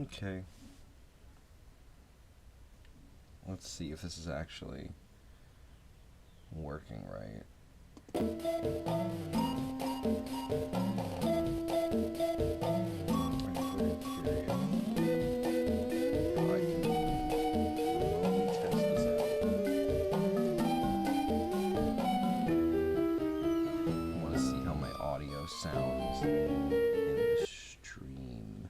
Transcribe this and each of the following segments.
Okay. Let's see if this is actually working right. Sounds in the stream.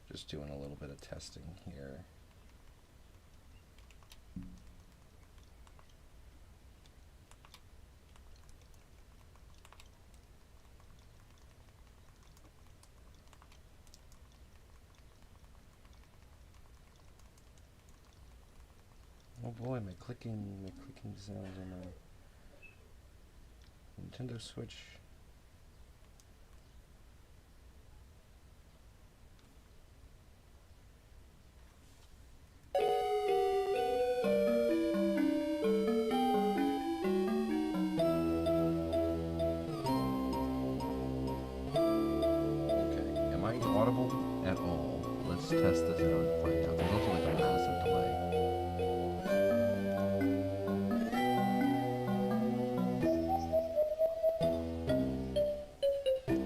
Just doing a little bit of testing here. Oh boy, my clicking sounds on my Nintendo Switch. At all. Let's test this out and find out. There's also like a massive delay.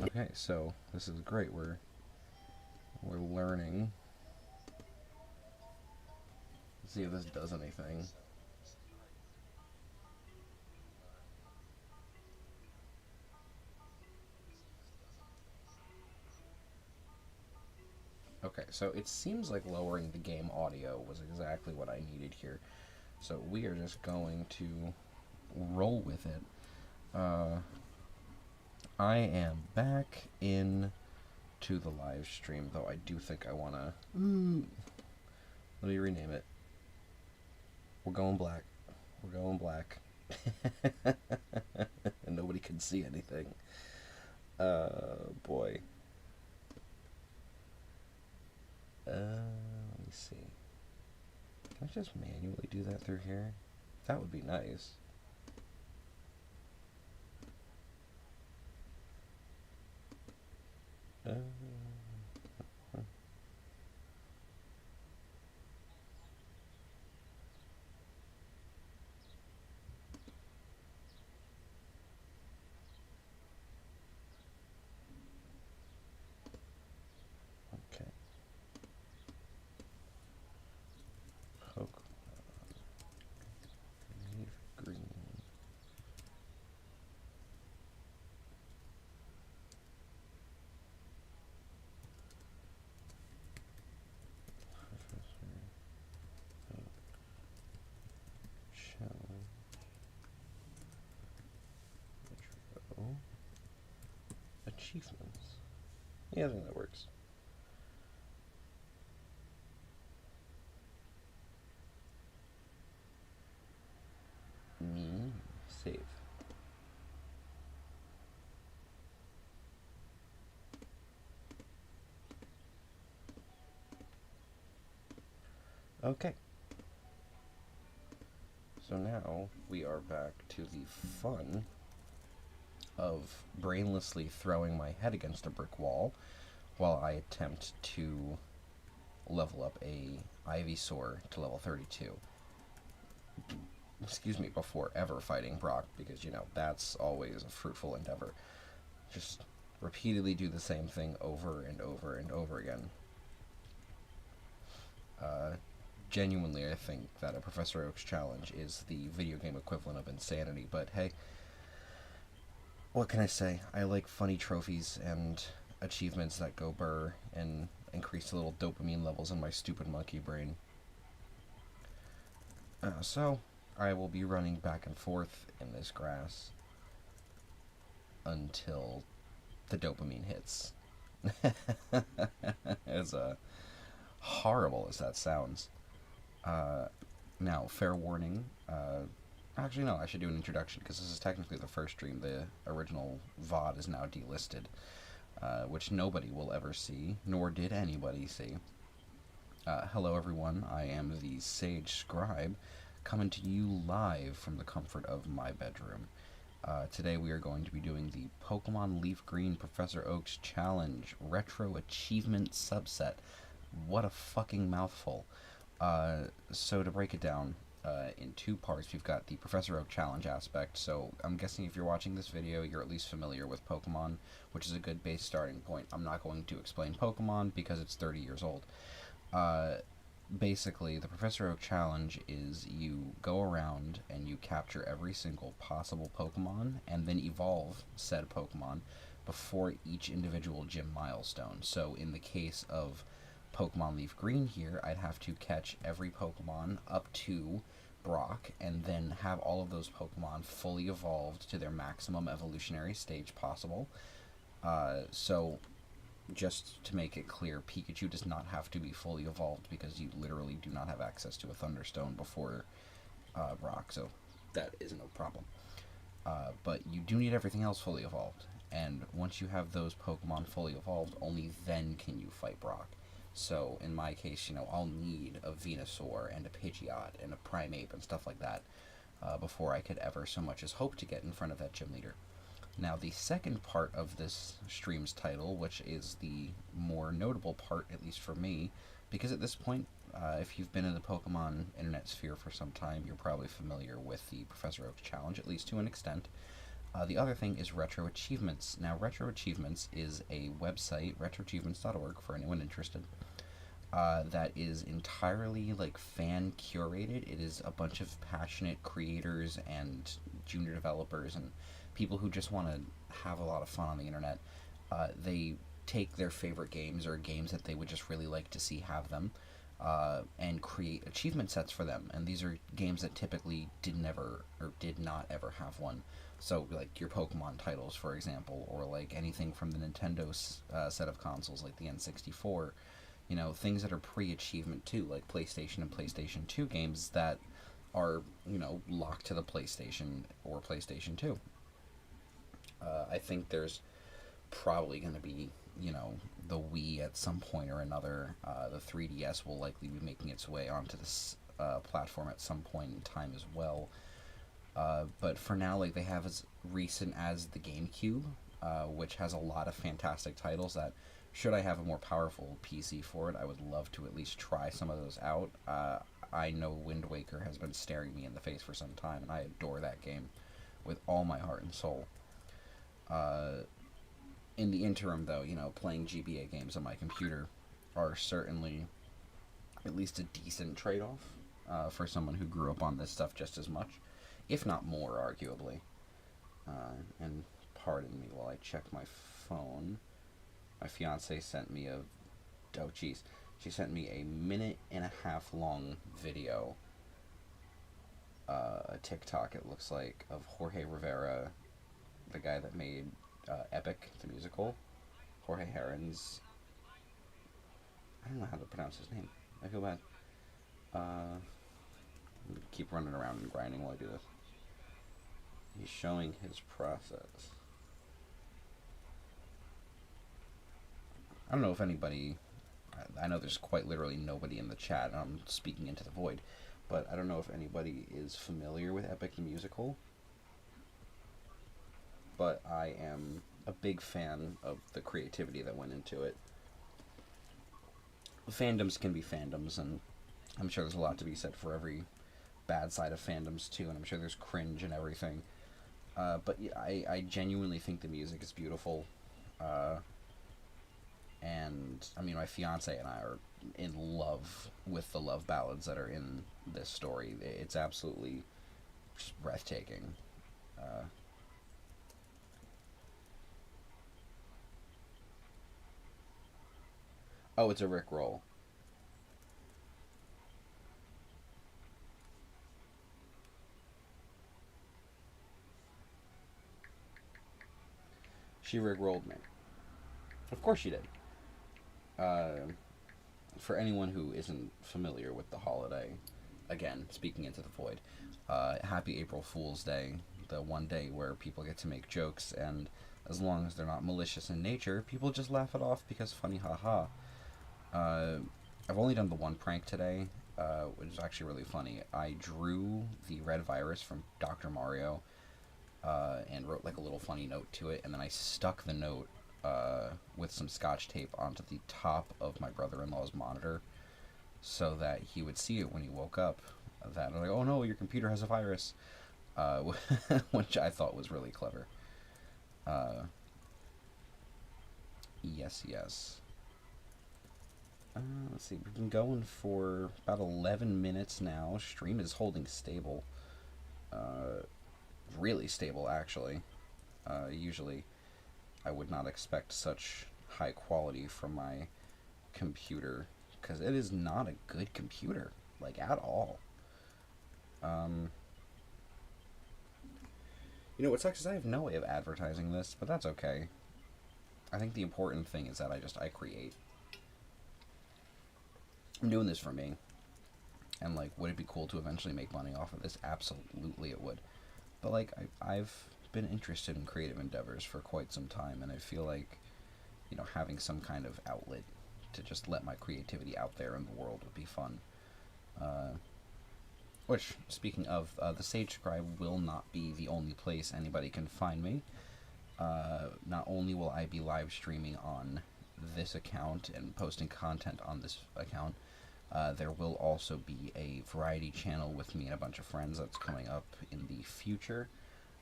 Okay, so this is great. We're learning. Let's see if this does anything. Okay, so it seems like lowering the game audio was exactly what I needed here. So we are just going to roll with it. I am back in to the live stream, though I do think I want to... Let me rename it. We're going black. We're going black. And nobody can see anything. Boy. Let me see. Can I just manually do that through here? That would be nice. Achievements. Yeah, I think that works. Save. Okay. So now we are back to the fun of brainlessly throwing my head against a brick wall while I attempt to level up a Ivysaur to level 32. Excuse me, before ever fighting Brock, because, you know, that's always a fruitful endeavor. Just repeatedly do the same thing over and over and over again. Genuinely, I think that a Professor Oak's challenge is the video game equivalent of insanity, but hey, what can I say? I like funny trophies and achievements that go burr and increase the little dopamine levels in my stupid monkey brain. So, I will be running back and forth in this grass until the dopamine hits. As horrible as that sounds. Uh, Now, fair warning. Actually, no, I should do an introduction because this is technically the first stream. The original VOD is now delisted, which nobody will ever see, nor did anybody see. Hello, everyone. I am the Sage Scribe, coming to you live from the comfort of my bedroom. Today we are going to be doing the Pokemon Leaf Green Professor Oak's Challenge Retro Achievement subset. What a fucking mouthful. So to break it down in two parts, we've got the Professor Oak Challenge aspect. So I'm guessing if you're watching this video, you're at least familiar with Pokemon, which is a good base starting point. I'm not going to explain Pokemon because it's 30 years old. Basically, the Professor Oak Challenge is you go around and you capture every single possible Pokemon and then evolve said Pokemon before each individual gym milestone. So in the case of Pokemon Leaf Green here, I'd have to catch every Pokemon up to Brock and then have all of those Pokemon fully evolved to their maximum evolutionary stage possible. So just to make it clear, Pikachu does not have to be fully evolved because you literally do not have access to a Thunderstone before Brock, so that is no problem. But you do need everything else fully evolved, and once you have those Pokemon fully evolved, only then can you fight Brock. So in my case, I'll need a Venusaur and a Pidgeot and a Primeape and stuff like that before I could ever so much as hope to get in front of that gym leader. Now, the second part of this stream's title, which is the more notable part, at least for me, because at this point, if you've been in the Pokemon internet sphere for some time, you're probably familiar with the Professor Oak Challenge, at least to an extent. The other thing is Retro Achievements. Now, Retro Achievements is a website, retroachievements.org, for anyone interested, that is entirely, fan curated. It is a bunch of passionate creators and junior developers and people who just want to have a lot of fun on the internet. They take their favorite games or games that they would just really like to see have them and create achievement sets for them. And these are games that typically did not ever have one. So like your Pokemon titles, for example, or like anything from the Nintendo set of consoles like the N64. Things that are pre-achievement too, like PlayStation and PlayStation 2 games that are, locked to the PlayStation or PlayStation 2. I think there's probably going to be, the Wii at some point or another. The 3DS will likely be making its way onto this platform at some point in time as well. But for now, they have as recent as the GameCube, which has a lot of fantastic titles that, should I have a more powerful PC for it, I would love to at least try some of those out. I know Wind Waker has been staring me in the face for some time, and I adore that game with all my heart and soul. In the interim, though, playing GBA games on my computer are certainly at least a decent trade-off for someone who grew up on this stuff just as much, if not more, arguably. And pardon me while I check my phone. My fiance sent me she sent me a 1.5-minute long video, a TikTok, it looks like, of Jorge Rivera, the guy that made Epic, the musical. Jorge Herons. I don't know how to pronounce his name. I feel bad. Keep running around and grinding while I do this. He's showing his process. I don't know if anybody... I know there's quite literally nobody in the chat, and I'm speaking into the void, but I don't know if anybody is familiar with Epic the Musical. But I am a big fan of the creativity that went into it. Fandoms can be fandoms, and I'm sure there's a lot to be said for every bad side of fandoms too, and I'm sure there's cringe and everything. But yeah, I genuinely think the music is beautiful. And, my fiance and I are in love with the love ballads that are in this story. It's absolutely just breathtaking. Oh, it's a Rickroll. She Rickrolled me. Of course you did. Uh, for anyone who isn't familiar with the holiday, again, speaking into the void, happy April Fool's Day, the one day where people get to make jokes, and as long as they're not malicious in nature, people just laugh it off because funny haha. Uh, I've only done the one prank today, which is actually really funny. I drew the red virus from Dr. Mario and wrote like a little funny note to it, and then I stuck the note with some scotch tape onto the top of my brother-in-law's monitor so that he would see it when he woke up. That I'm like, oh no, your computer has a virus, uh, which I thought was really clever. Uh, yes, yes. Let's see, we've been going for about 11 minutes now. Stream is holding stable. Uh, really stable, actually. Usually, I would not expect such high quality from my computer because it is not a good computer, like at all. Um, what sucks is I have no way of advertising this, but that's okay. I think the important thing is that I create. I'm doing this for me, and like, would it be cool to eventually make money off of this? Absolutely, it would. But like, I've been interested in creative endeavors for quite some time, and I feel like having some kind of outlet to just let my creativity out there in the world would be fun. Uh, which, speaking of, the Sage Scribe will not be the only place anybody can find me. Not only will I be live streaming on this account and posting content on this account, there will also be a variety channel with me and a bunch of friends that's coming up in the future.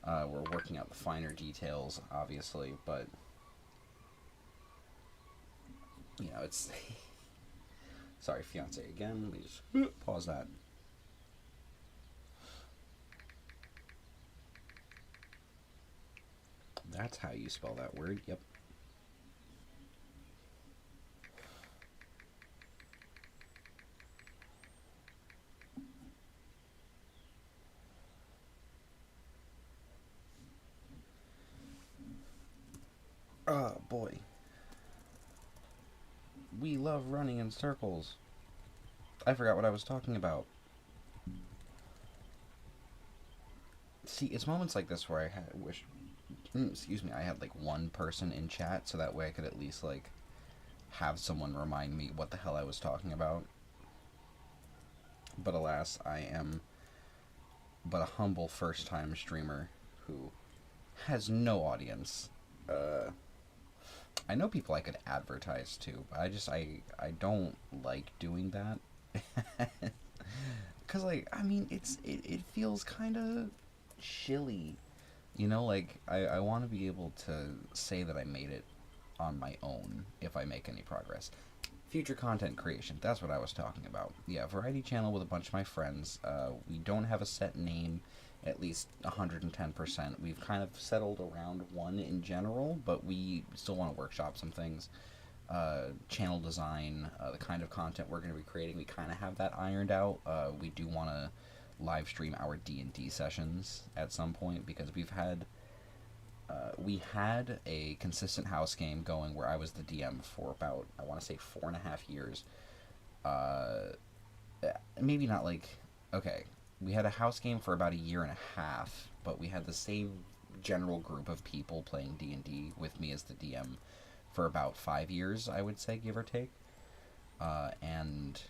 We're working out the finer details, obviously, but it's sorry, fiance again. Let me just pause that. That's how you spell that word. Yep. Oh boy. We love running in circles. I forgot what I was talking about. See, it's moments like this where wish, excuse me, I had like one person in chat so that way I could at least like have someone remind me what the hell I was talking about. But alas, I am but a humble first-time streamer who has no audience. I know people I could advertise to, but I don't like doing that. Cause like, I mean, it feels kind of chilly, like I want to be able to say that I made it on my own if I make any progress. Future content creation, that's what I was talking about. Yeah, variety channel with a bunch of my friends. We don't have a set name, at least 110%. We've kind of settled around one in general, but we still want to workshop some things. Channel design, the kind of content we're going to be creating, we kind of have that ironed out. We do want to live stream our D&D sessions at some point because we had a consistent house game going where I was the DM for about, I want to say, 4.5 years. Uh, Maybe not like, okay, we had a house game for about a year and a half, but we had the same general group of people playing D&D with me as the DM for about 5 years, I would say, give or take. And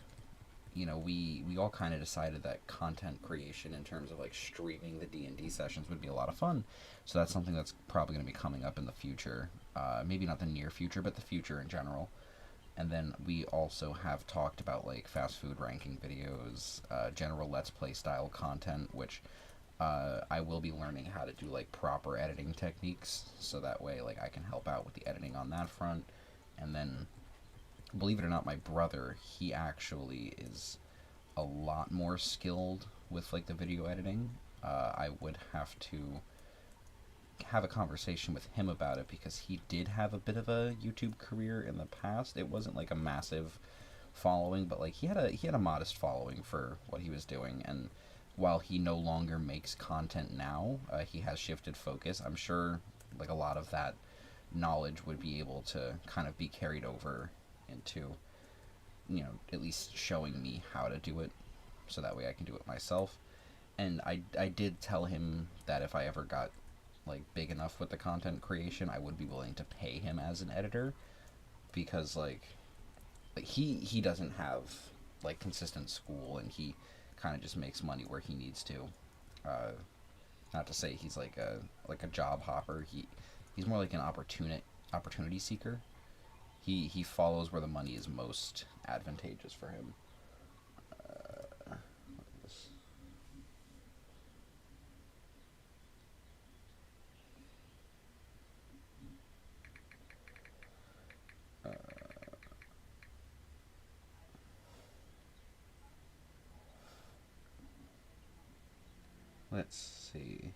we all kind of decided that content creation in terms of like streaming the D&D sessions would be a lot of fun. So that's something that's probably going to be coming up in the future. Maybe not the near future, but the future in general. And then we also have talked about like fast food ranking videos, general Let's Play style content, which I will be learning how to do like proper editing techniques, so that way like I can help out with the editing on that front. And then, believe it or not, my brother, he actually is a lot more skilled with like the video editing. I would have to have a conversation with him about it because he did have a bit of a YouTube career in the past. It wasn't like a massive following, but like he had a modest following for what he was doing. And while he no longer makes content now, he has shifted focus. I'm sure like a lot of that knowledge would be able to kind of be carried over into, at least showing me how to do it, so that way I can do it myself. And I did tell him that if I ever got like big enough with the content creation, I would be willing to pay him as an editor, because like he doesn't have like consistent school, and he kind of just makes money where he needs to. Uh, Not to say he's like a job hopper. He's more like an opportunity seeker. He follows where the money is most advantageous for him. Uh, let's see.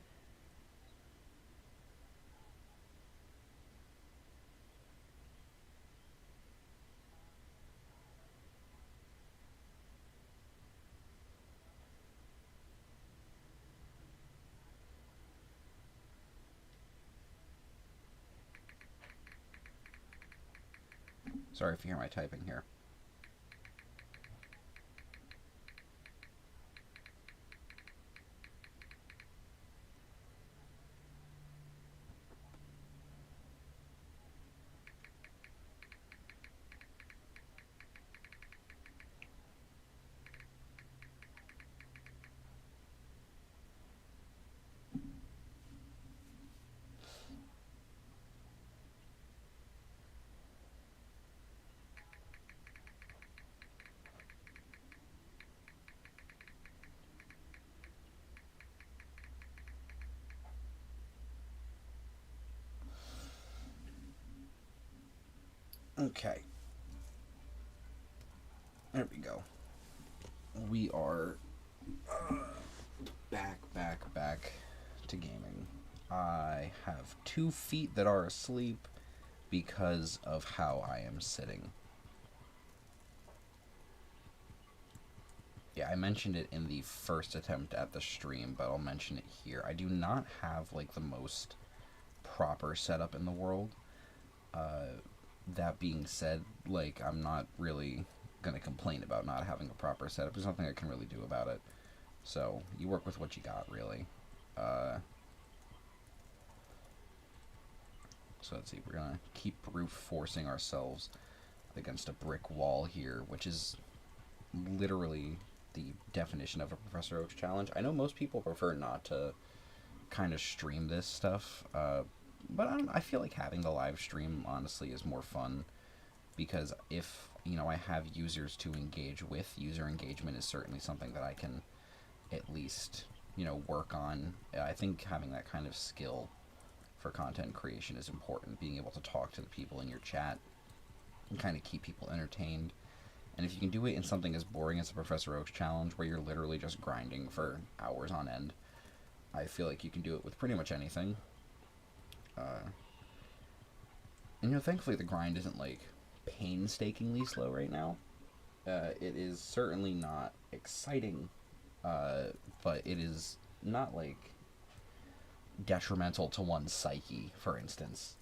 Sorry if you hear my typing here. Okay. There we go. We are back to gaming. I have 2 feet that are asleep because of how I am sitting. Yeah, I mentioned it in the first attempt at the stream, but I'll mention it here. I do not have like the most proper setup in the world. That being said, like, I'm not really gonna complain about not having a proper setup. There's nothing I can really do about it. So you work with what you got, really. Uh, so let's see. We're gonna keep brute forcing ourselves against a brick wall here, which is literally the definition of a Professor Oak's challenge. I know most people prefer not to kind of stream this stuff, but I feel like having the live stream honestly is more fun, because if I have users to engage with, user engagement is certainly something that I can at least work on. I think having that kind of skill for content creation is important. Being able to talk to the people in your chat and kind of keep people entertained. And if you can do it in something as boring as the Professor Oak's challenge, where you're literally just grinding for hours on end, I feel like you can do it with pretty much anything. And thankfully the grind isn't like painstakingly slow right now. It is certainly not exciting, but it is not like detrimental to one's psyche, for instance.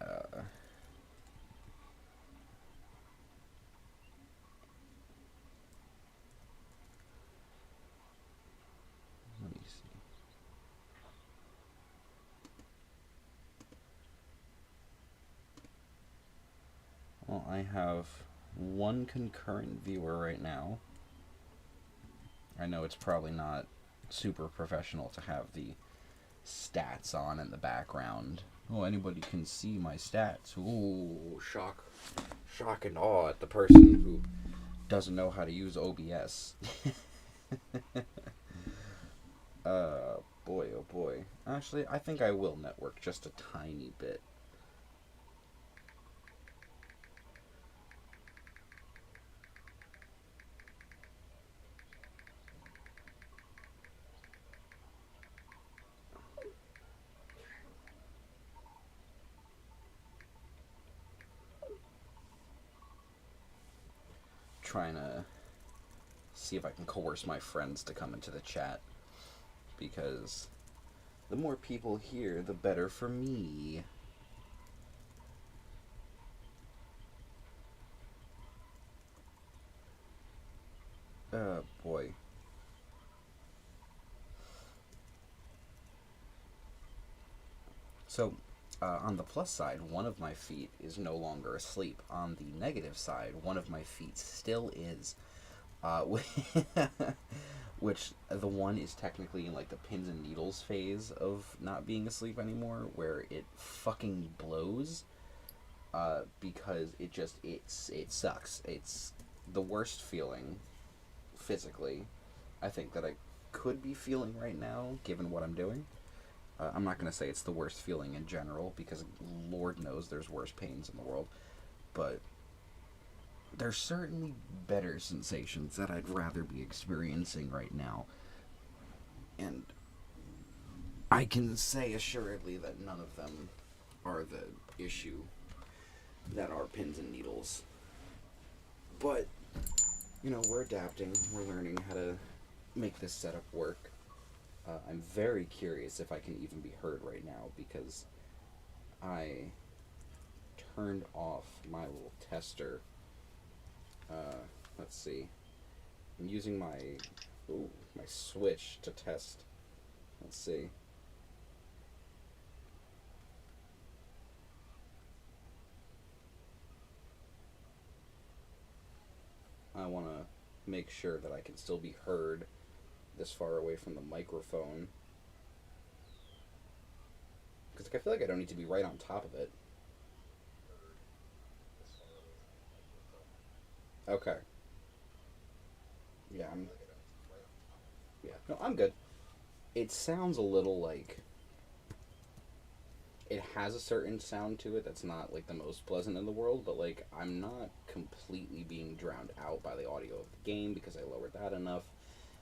Uh, Let me see. Well, I have one concurrent viewer right now. I know it's probably not super professional to have the stats on in the background. Oh, anybody can see my stats. Ooh, shock and awe at the person who doesn't know how to use OBS. Boy, oh boy. Actually, I think I will network just a tiny bit. Trying to see if I can coerce my friends to come into the chat. because the more people here, the better for me. Boy. So, on the plus side, one of my feet is no longer asleep. On the negative side, one of my feet still is. Uh, which the one is technically in like the pins and needles phase of not being asleep anymore, where it fucking blows. Because it sucks. It's the worst feeling physically, I think, that I could be feeling right now, given what I'm doing. I'm not going to say it's the worst feeling in general, because Lord knows there's worse pains in the world, but there's certainly better sensations that I'd rather be experiencing right now. And I can say assuredly that none of them are the issue that are pins and needles. But, we're adapting, we're learning how to make this setup work. I'm very curious if I can even be heard right now, because I turned off my little tester. Let's see. I'm using my switch to test. Let's see. I want to make sure that I can still be heard this far away from the microphone. Because I feel like I don't need to be right on top of it. Okay. Yeah, no, I'm good. It sounds a little like it has a certain sound to it that's not like the most pleasant in the world, but like I'm not completely being drowned out by the audio of the game because I lowered that enough,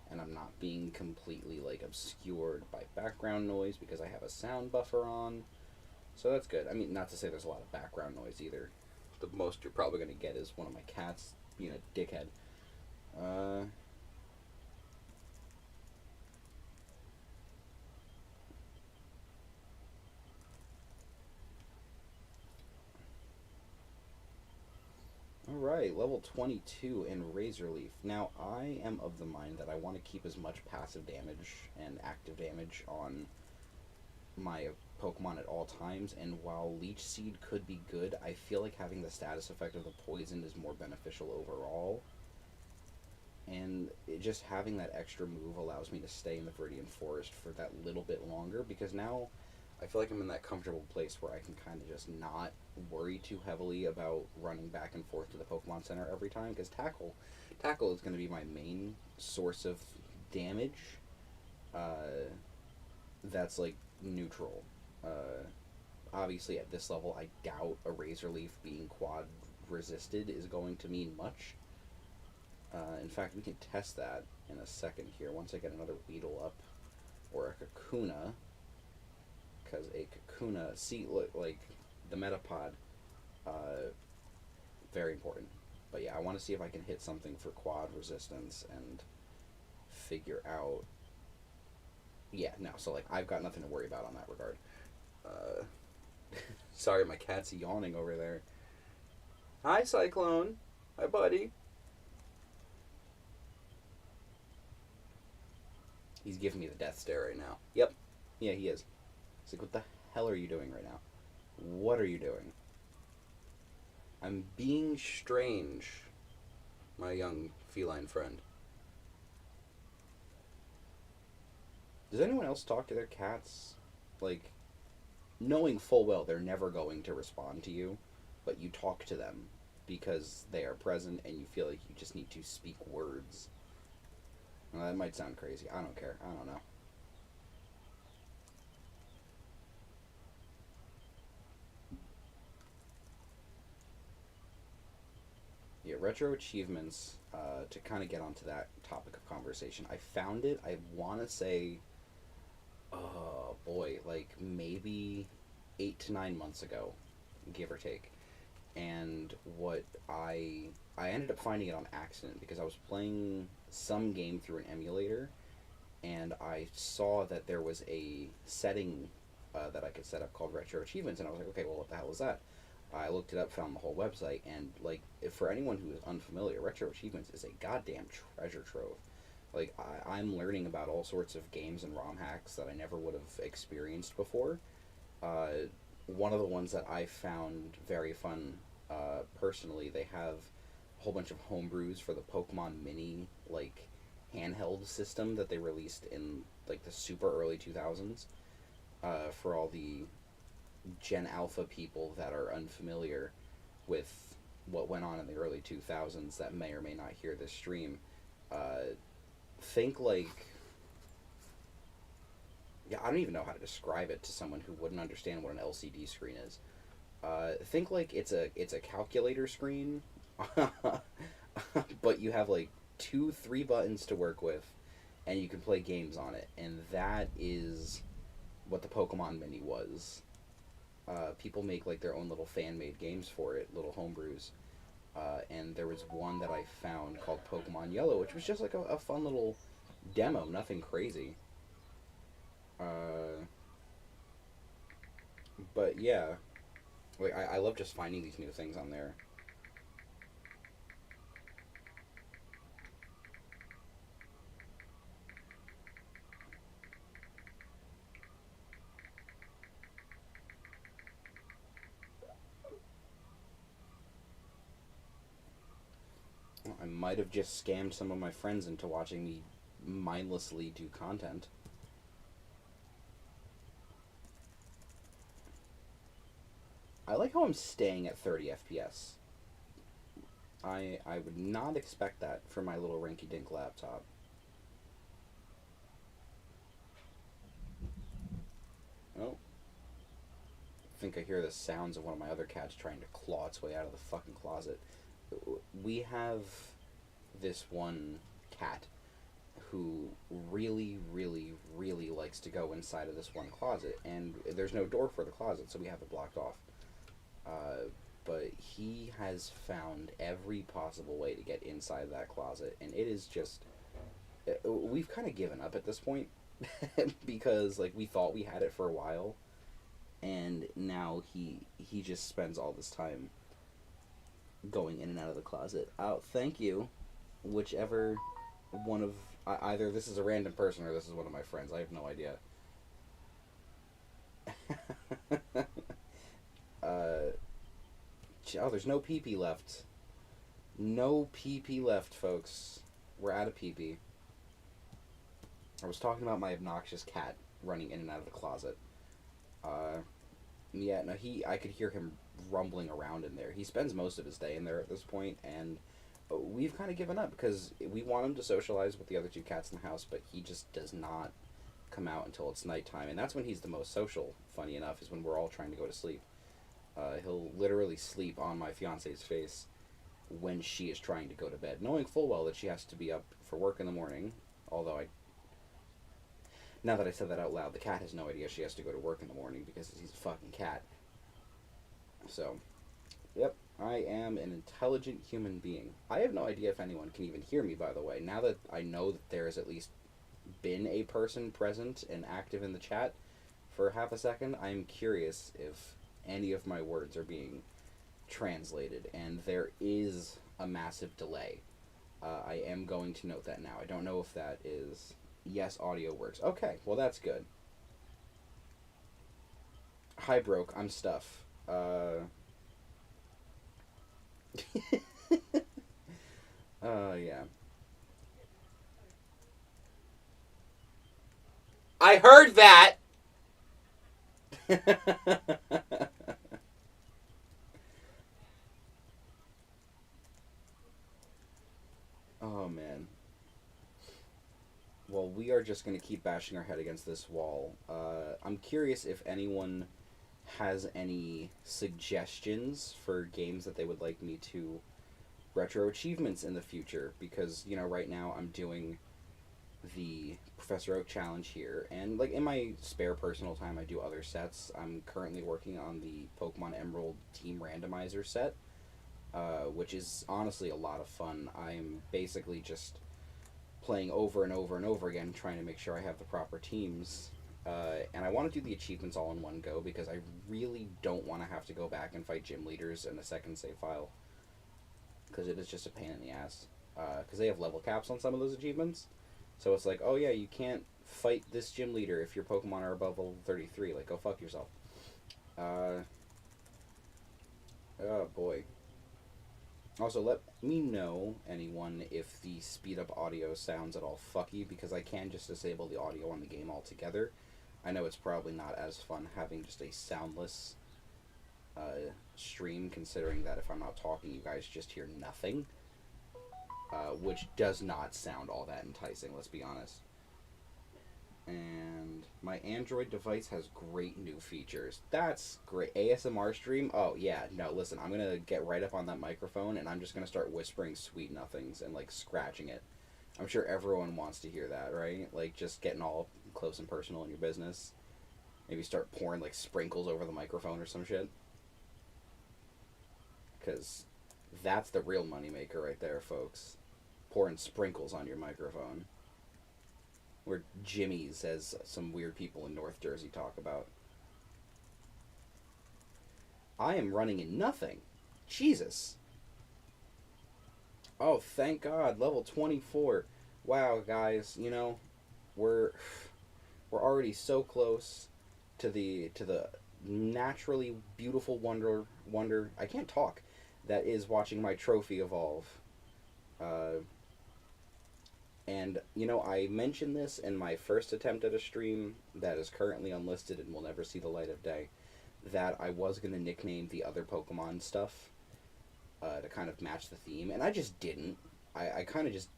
and I'm not being completely like obscured by background noise because I have a sound buffer on. So that's good. I mean, not to say there's a lot of background noise either. The most you're probably going to get is one of my cats being a dickhead. Uh, Alright, level 22 in Razor Leaf. Now, I am of the mind that I want to keep as much passive damage and active damage on my Pokemon at all times, and while Leech Seed could be good, I feel like having the status effect of the poison is more beneficial overall. And just having that extra move allows me to stay in the Viridian Forest for that little bit longer, because now I feel like I'm in that comfortable place where I can kind of just not worry too heavily about running back and forth to the Pokemon Center every time, because Tackle is going to be my main source of damage. That's like neutral. Obviously, at this level, I doubt a Razor Leaf being quad resisted is going to mean much. In fact, we can test that in a second here once I get another Weedle up, or a Kakuna. Because a Kakuna, see, look, like, the Metapod, very important. But yeah, I want to see if I can hit something for quad resistance and figure out. Yeah, no, so, like, I've got nothing to worry about on that regard. Sorry, my cat's yawning over there. Hi, Cyclone. Hi, buddy. He's giving me the death stare right now. Yep. Yeah, he is. He's like, what the hell are you doing right now? What are you doing? I'm being strange, my young feline friend. Does anyone else talk to their cats? Like, knowing full well they're never going to respond to you, but you talk to them because they are present and you feel like you just need to speak words. Well, that might sound crazy. I don't care. I don't know. Yeah, retro achievements, to kind of get onto that topic of conversation, I found it, I want to say, oh boy, like maybe 8 to 9 months ago, give or take. And what I ended up finding it on accident because I was playing some game through an emulator, and I saw that there was a setting that I could set up called Retro Achievements, and I was like, okay, well, what the hell is that? I looked it up, found the whole website, and like, if for anyone who is unfamiliar, Retro Achievements is a goddamn treasure trove. Like, I'm learning about all sorts of games and ROM hacks that I never would have experienced before. One of the ones that I found very fun, personally, they have a whole bunch of homebrews for the Pokemon Mini, like, handheld system that they released in, like, the super early 2000s, for all the Gen Alpha people that are unfamiliar with what went on in the early 2000s that may or may not hear this stream. Uh, think like, yeah, I don't even know how to describe it to someone who wouldn't understand what an LCD screen is. Think like it's a calculator screen, but you have like two, three buttons to work with, and you can play games on it. And that is what the Pokemon Mini was. People make like their own little fan made games for it, little homebrews. And there was one that I found called Pokemon Yellow, which was just like a fun little demo, nothing crazy. Uh, but yeah, like I love just finding these new things on there. I might have just scammed some of my friends into watching me mindlessly do content. I like how I'm staying at 30 FPS. I would not expect that for my little rinky dink laptop. Oh, I think I hear the sounds of one of my other cats trying to claw its way out of the fucking closet. We have this one cat who really, really, really likes to go inside of this one closet, and there's no door for the closet, so we have it blocked off. Uh, but he has found every possible way to get inside that closet, and it is just, we've kind of given up at this point because like we thought we had it for a while, and now he just spends all this time going in and out of the closet. Oh, thank you, whichever one of, either this is a random person or this is one of my friends. I have no idea. uh, oh, there's no pee pee left. No pee pee left, folks. We're out of pee pee. I was talking about my obnoxious cat running in and out of the closet. Uh, yeah, no, I could hear him rumbling around in there. He spends most of his day in there at this point, and we've kind of given up because we want him to socialize with the other two cats in the house, but he just does not come out until it's nighttime, and that's when he's the most social. Funny enough, is when we're all trying to go to sleep. He'll literally sleep on my fiance's face when she is trying to go to bed, knowing full well that she has to be up for work in the morning. Although now that I said that out loud, the cat has no idea she has to go to work in the morning because he's a fucking cat. So, yep, I am an intelligent human being. I have no idea if anyone can even hear me, by the way. Now that I know that there has at least been a person present and active in the chat for half a second, I'm curious if any of my words are being translated, and there is a massive delay. I am going to note that now. I don't know if that is... Yes, audio works. Okay, well that's good. Hi, broke. I'm Stuff. Yeah. I heard that! Oh, man. Well, we are just going to keep bashing our head against this wall. I'm curious if anyone has any suggestions for games that they would like me to retro achievements in the future, because, you know, right now I'm doing the Professor Oak challenge here, and like in my spare personal time I do other sets. I'm currently working on the Pokemon Emerald Team Randomizer set, which is honestly a lot of fun. I'm basically just playing over and over and over again, trying to make sure I have the proper teams. And I want to do the achievements all in one go because I really don't want to have to go back and fight gym leaders in a second save file. Because it is just a pain in the ass. Because they have level caps on some of those achievements. So it's like, oh yeah, you can't fight this gym leader if your Pokemon are above level 33. Like, go fuck yourself. Oh boy. Also, let me know, anyone, if the speed up audio sounds at all fucky, because I can just disable the audio on the game altogether. I know it's probably not as fun having just a soundless stream, considering that if I'm not talking, you guys just hear nothing. Which does not sound all that enticing, let's be honest. And my Android device has great new features. That's great. ASMR stream? Oh, yeah. No, listen, I'm going to get right up on that microphone, and I'm just going to start whispering sweet nothings and, like, scratching it. I'm sure everyone wants to hear that, right? Like, just getting all close and personal in your business. Maybe start pouring, like, sprinkles over the microphone or some shit. Because that's the real moneymaker right there, folks. Pouring sprinkles on your microphone. Or jimmies, as some weird people in North Jersey talk about. I am running in nothing. Jesus. Oh, thank God. Level 24. Wow, guys, you know, we're already so close to the naturally beautiful wonder I can't talk, that is watching my trophy evolve. And, you know, I mentioned this in my first attempt at a stream that is currently unlisted and will never see the light of day, that I was going to nickname the other Pokemon stuff to kind of match the theme, and I just didn't. I kind of just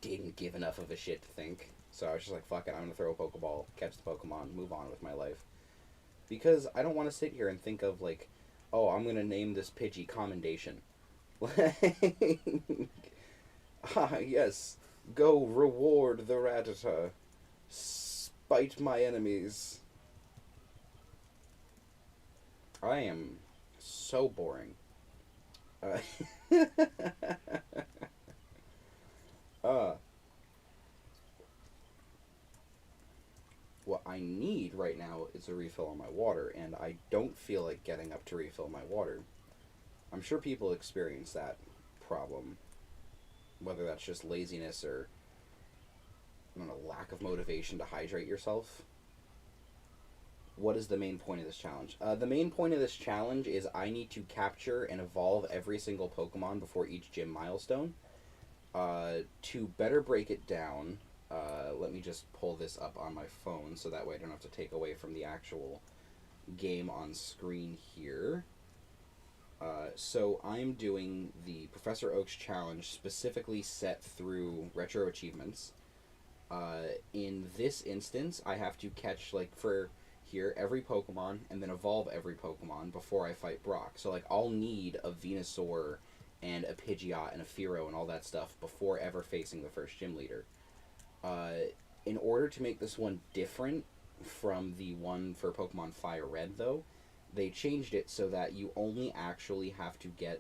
didn't give enough of a shit to think. So I was just like, fuck it, I'm going to throw a Pokeball, catch the Pokemon, move on with my life. Because I don't want to sit here and think of, like, oh, I'm going to name this Pidgey Commendation. Ah, yes. Go reward the Rattata. Spite my enemies. I am so boring. uh, what I need right now is a refill on my water, and I don't feel like getting up to refill my water. I'm sure people experience that problem. Whether that's just laziness or, I don't know, lack of motivation to hydrate yourself. What is the main point of this challenge? The main point of this challenge is I need to capture and evolve every single Pokemon before each gym milestone. To better break it down, let me just pull this up on my phone so that way I don't have to take away from the actual game on screen here. So I'm doing the Professor Oak's challenge specifically set through RetroAchievements. In this instance, I have to catch, like, for here, every Pokemon, and then evolve every Pokemon before I fight Brock. So, like, I'll need a Venusaur and a Pidgeot and a Fearow and all that stuff before ever facing the first gym leader. In order to make this one different from the one for Pokemon Fire Red, though, they changed it so that you only actually have to get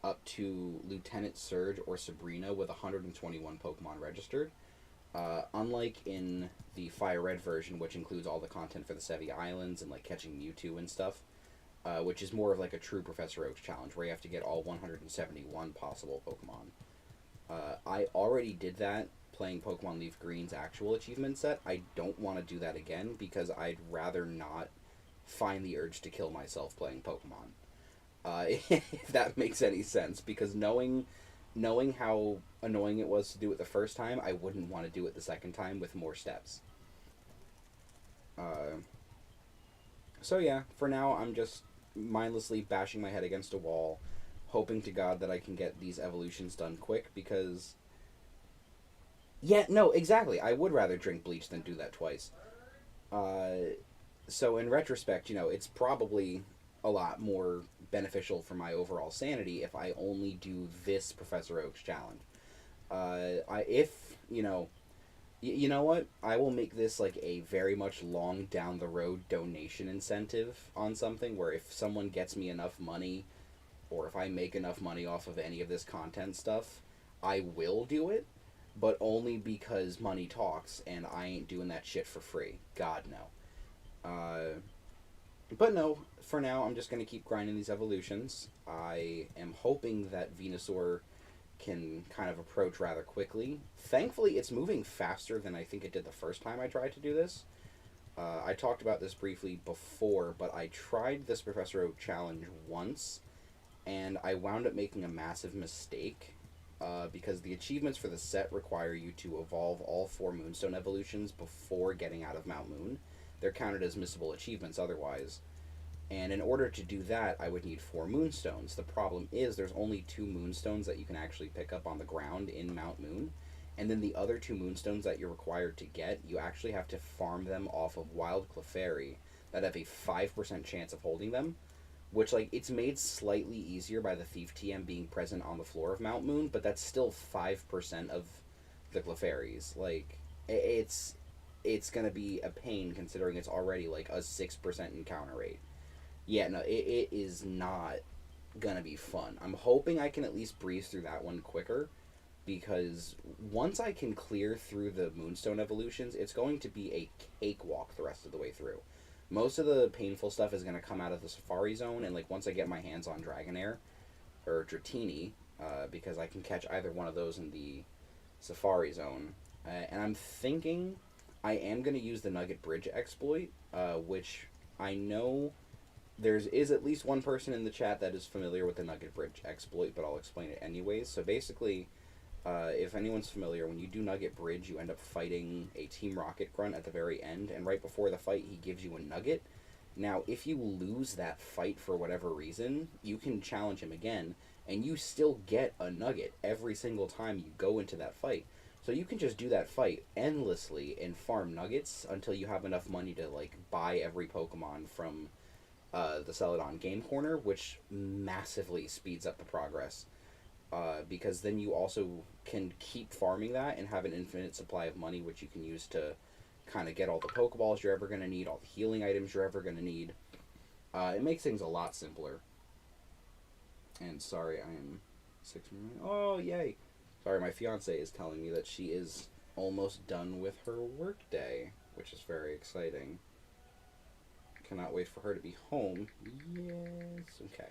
up to Lieutenant Surge or Sabrina with 121 Pokemon registered. Unlike in the Fire Red version, which includes all the content for the Sevi Islands and, like, catching Mewtwo and stuff, which is more of like a true Professor Oak's challenge where you have to get all 171 possible Pokemon. I already did that playing Pokemon Leaf Green's actual achievement set. I don't want to do that again because I'd rather not find the urge to kill myself playing Pokemon. If that makes any sense, because knowing how annoying it was to do it the first time, I wouldn't want to do it the second time with more steps. So yeah, for now I'm just mindlessly bashing my head against a wall, hoping to God that I can get these evolutions done quick, because... Yeah, no, exactly, I would rather drink bleach than do that twice. So in retrospect, you know, it's probably a lot more beneficial for my overall sanity if I only do this Professor Oak's challenge. If, you know, you know what? I will make this like a very much long down the road donation incentive on something where if someone gets me enough money, or if I make enough money off of any of this content stuff, I will do it. but only because money talks, and I ain't doing that shit for free. God, no. But no, for now, I'm just going to keep grinding these evolutions. I am hoping that Venusaur can kind of approach rather quickly. Thankfully, it's moving faster than I think it did the first time I tried to do this. I talked about this briefly before, but I tried this Professor Oak challenge once, and I wound up making a massive mistake. Because the achievements for the set require you to evolve all 4 Moonstone evolutions before getting out of Mount Moon. They're counted as missable achievements otherwise. And in order to do that, I would need 4 Moonstones. The problem is there's only 2 Moonstones that you can actually pick up on the ground in Mount Moon. And then the other 2 Moonstones that you're required to get, you actually have to farm them off of Wild Clefairy that have a 5% chance of holding them. Which, like, it's made slightly easier by the Thief TM being present on the floor of Mount Moon, but that's still 5% of the Clefairies. Like, it's gonna be a pain considering it's already, like, a 6% encounter rate. Yeah, no, it is not gonna be fun. I'm hoping I can at least breeze through that one quicker, because once I can clear through the Moonstone evolutions, it's going to be a cakewalk the rest of the way through. Most of the painful stuff is going to come out of the Safari Zone, and like once I get my hands on Dragonair or Dratini, because I can catch either one of those in the Safari Zone, and I'm thinking I am going to use the Nugget Bridge exploit, which I know is at least one person in the chat that is familiar with the Nugget Bridge exploit, but I'll explain it anyways. So basically, if anyone's familiar, when you do Nugget Bridge, you end up fighting a Team Rocket grunt at the very end, and right before the fight, he gives you a nugget. Now, if you lose that fight for whatever reason, you can challenge him again, and you still get a nugget every single time you go into that fight. So you can just do that fight endlessly and farm nuggets until you have enough money to, like, buy every Pokemon from the Celadon Game Corner, which massively speeds up the progress. Because then you also can keep farming that and have an infinite supply of money, which you can use to kind of get all the Pokeballs you're ever going to need, all the healing items you're ever going to need. It makes things a lot simpler. And sorry, I am 6 minutes. Oh, yay! Sorry, my fiance is telling me that she is almost done with her workday, which is very exciting. Cannot wait for her to be home. Yes. Okay.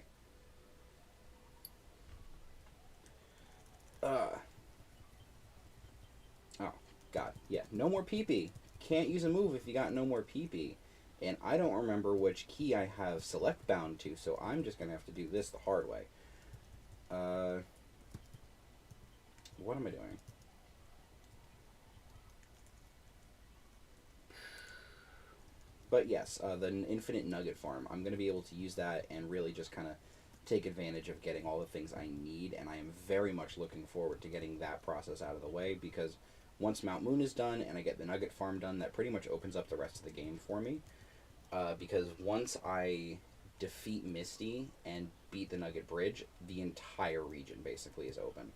Oh, God. Yeah, no more pee-pee. Can't use a move if you got no more pee-pee. And I don't remember which key I have select bound to, so I'm just going to have to do this the hard way. What am I doing? But yes, the infinite nugget farm. I'm going to be able to use that and really just kind of take advantage of getting all the things I need, and I am very much looking forward to getting that process out of the way, because once Mount Moon is done and I get the nugget farm done, that pretty much opens up the rest of the game for me. Because once I defeat Misty and beat the Nugget Bridge, the entire region basically is open.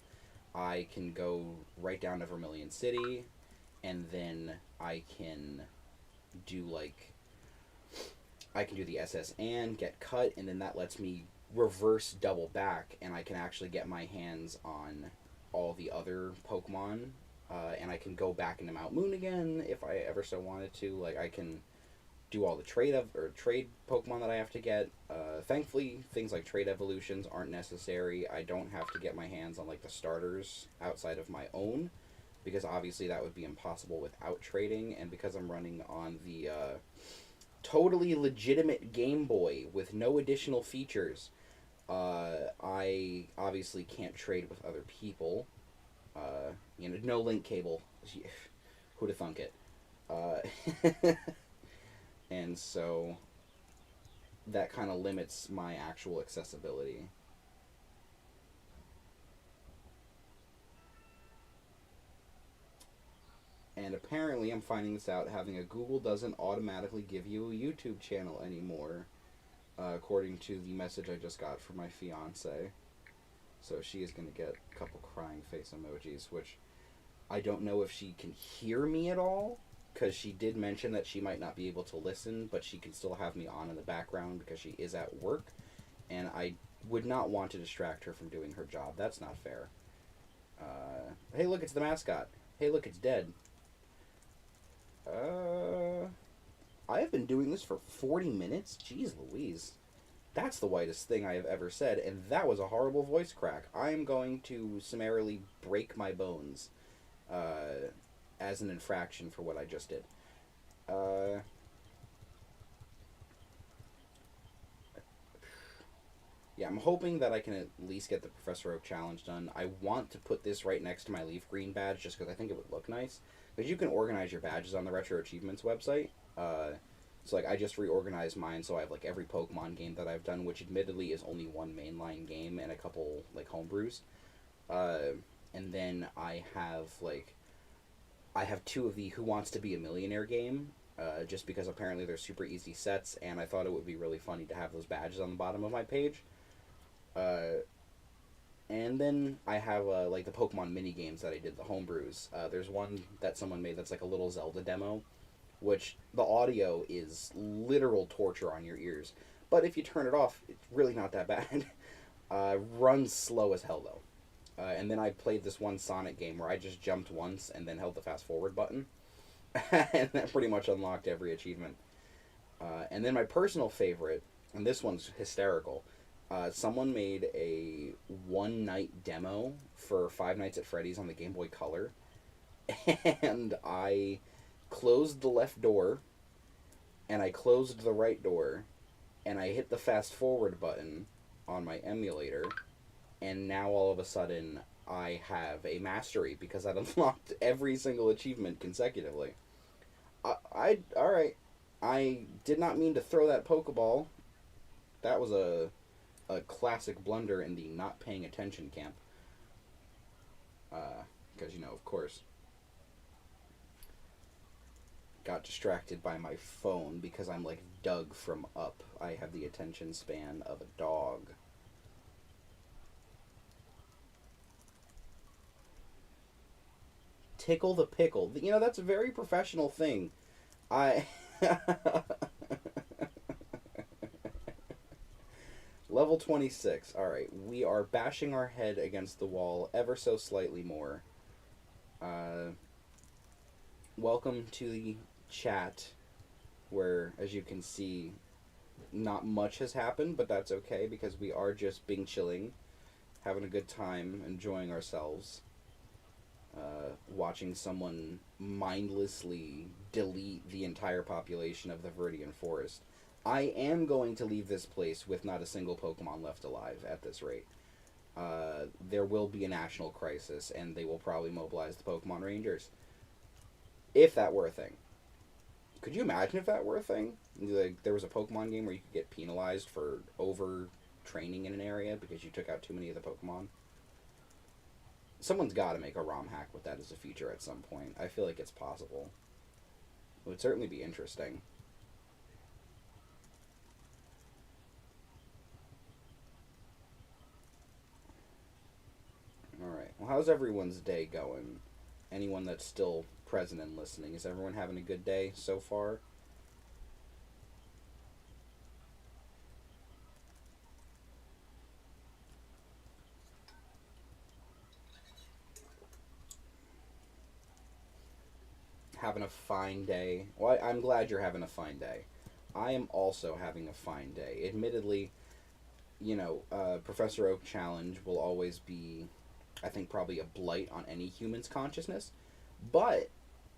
I can go right down to Vermilion City, and then I can do the SS and get cut, and then that lets me reverse double back, and I can actually get my hands on all the other Pokemon, and I can go back into Mount Moon again if I ever so wanted to. Like, I can do all the trade Pokemon that I have to get. Thankfully, things like trade evolutions aren't necessary. I don't have to get my hands on like the starters outside of my own, because obviously that would be impossible without trading, and because I'm running on the totally legitimate Game Boy with no additional features, I obviously can't trade with other people. No link cable. Who'd have thunk it? And so that kind of limits my actual accessibility. And apparently I'm finding this out, having a Google doesn't automatically give you a YouTube channel anymore, according to the message I just got from my fiance. So she is going to get a couple crying face emojis, which I don't know if she can hear me at all, because she did mention that she might not be able to listen, but she can still have me on in the background because she is at work, and I would not want to distract her from doing her job. That's not fair. Hey, look, it's the mascot. Hey, look, it's dead. I have been doing this for 40 minutes? Jeez Louise. That's the whitest thing I have ever said, and that was a horrible voice crack. I am going to summarily break my bones as an infraction for what I just did. Uh, yeah, I'm hoping that I can at least get the Professor Oak challenge done. I want to put this right next to my leaf green badge just because I think it would look nice. Because you can organize your badges on the Retro Achievements website. So like I just reorganized mine so I have like every Pokemon game that I've done, which admittedly is only one mainline game and a couple like homebrews. And then I have two of the Who Wants to Be a Millionaire game, just because apparently they're super easy sets, and I thought it would be really funny to have those badges on the bottom of my page. Uh, and then I have like the Pokemon mini games that I did, the homebrews. There's one that someone made that's like a little Zelda demo, which the audio is literal torture on your ears. But if you turn it off, it's really not that bad. Runs slow as hell though. And then I played this one Sonic game where I just jumped once and then held the fast forward button. And that pretty much unlocked every achievement. And then my personal favorite, and this one's hysterical, someone made a one night demo for Five Nights at Freddy's on the Game Boy Color. And I closed the left door, and I closed the right door, and I hit the fast forward button on my emulator, and now all of a sudden I have a mastery because I'd unlocked every single achievement consecutively. Alright. I did not mean to throw that Pokeball. That was a classic blunder in the not paying attention camp. Because, of course, got distracted by my phone because I'm like Doug from Up. I have the attention span of a dog. Tickle the pickle. That's a very professional thing. I Level 26. Alright, we are bashing our head against the wall ever so slightly more. Welcome to the chat, where, as you can see, not much has happened, but that's okay because we are just being chilling, having a good time, enjoying ourselves. Watching someone mindlessly delete the entire population of the Viridian Forest. I am going to leave this place with not a single Pokemon left alive at this rate. There will be a national crisis, and they will probably mobilize the Pokemon Rangers. If that were a thing. Could you imagine if that were a thing? Like, there was a Pokemon game where you could get penalized for over-training in an area because you took out too many of the Pokemon? Someone's got to make a ROM hack with that as a feature at some point. I feel like it's possible. It would certainly be interesting. Alright, well, how's everyone's day going? Anyone that's still present and listening, is everyone having a good day so far? Having a fine day? Well, I'm glad you're having a fine day. I am also having a fine day. Admittedly, Professor Oak Challenge will always be, I think, probably a blight on any human's consciousness. But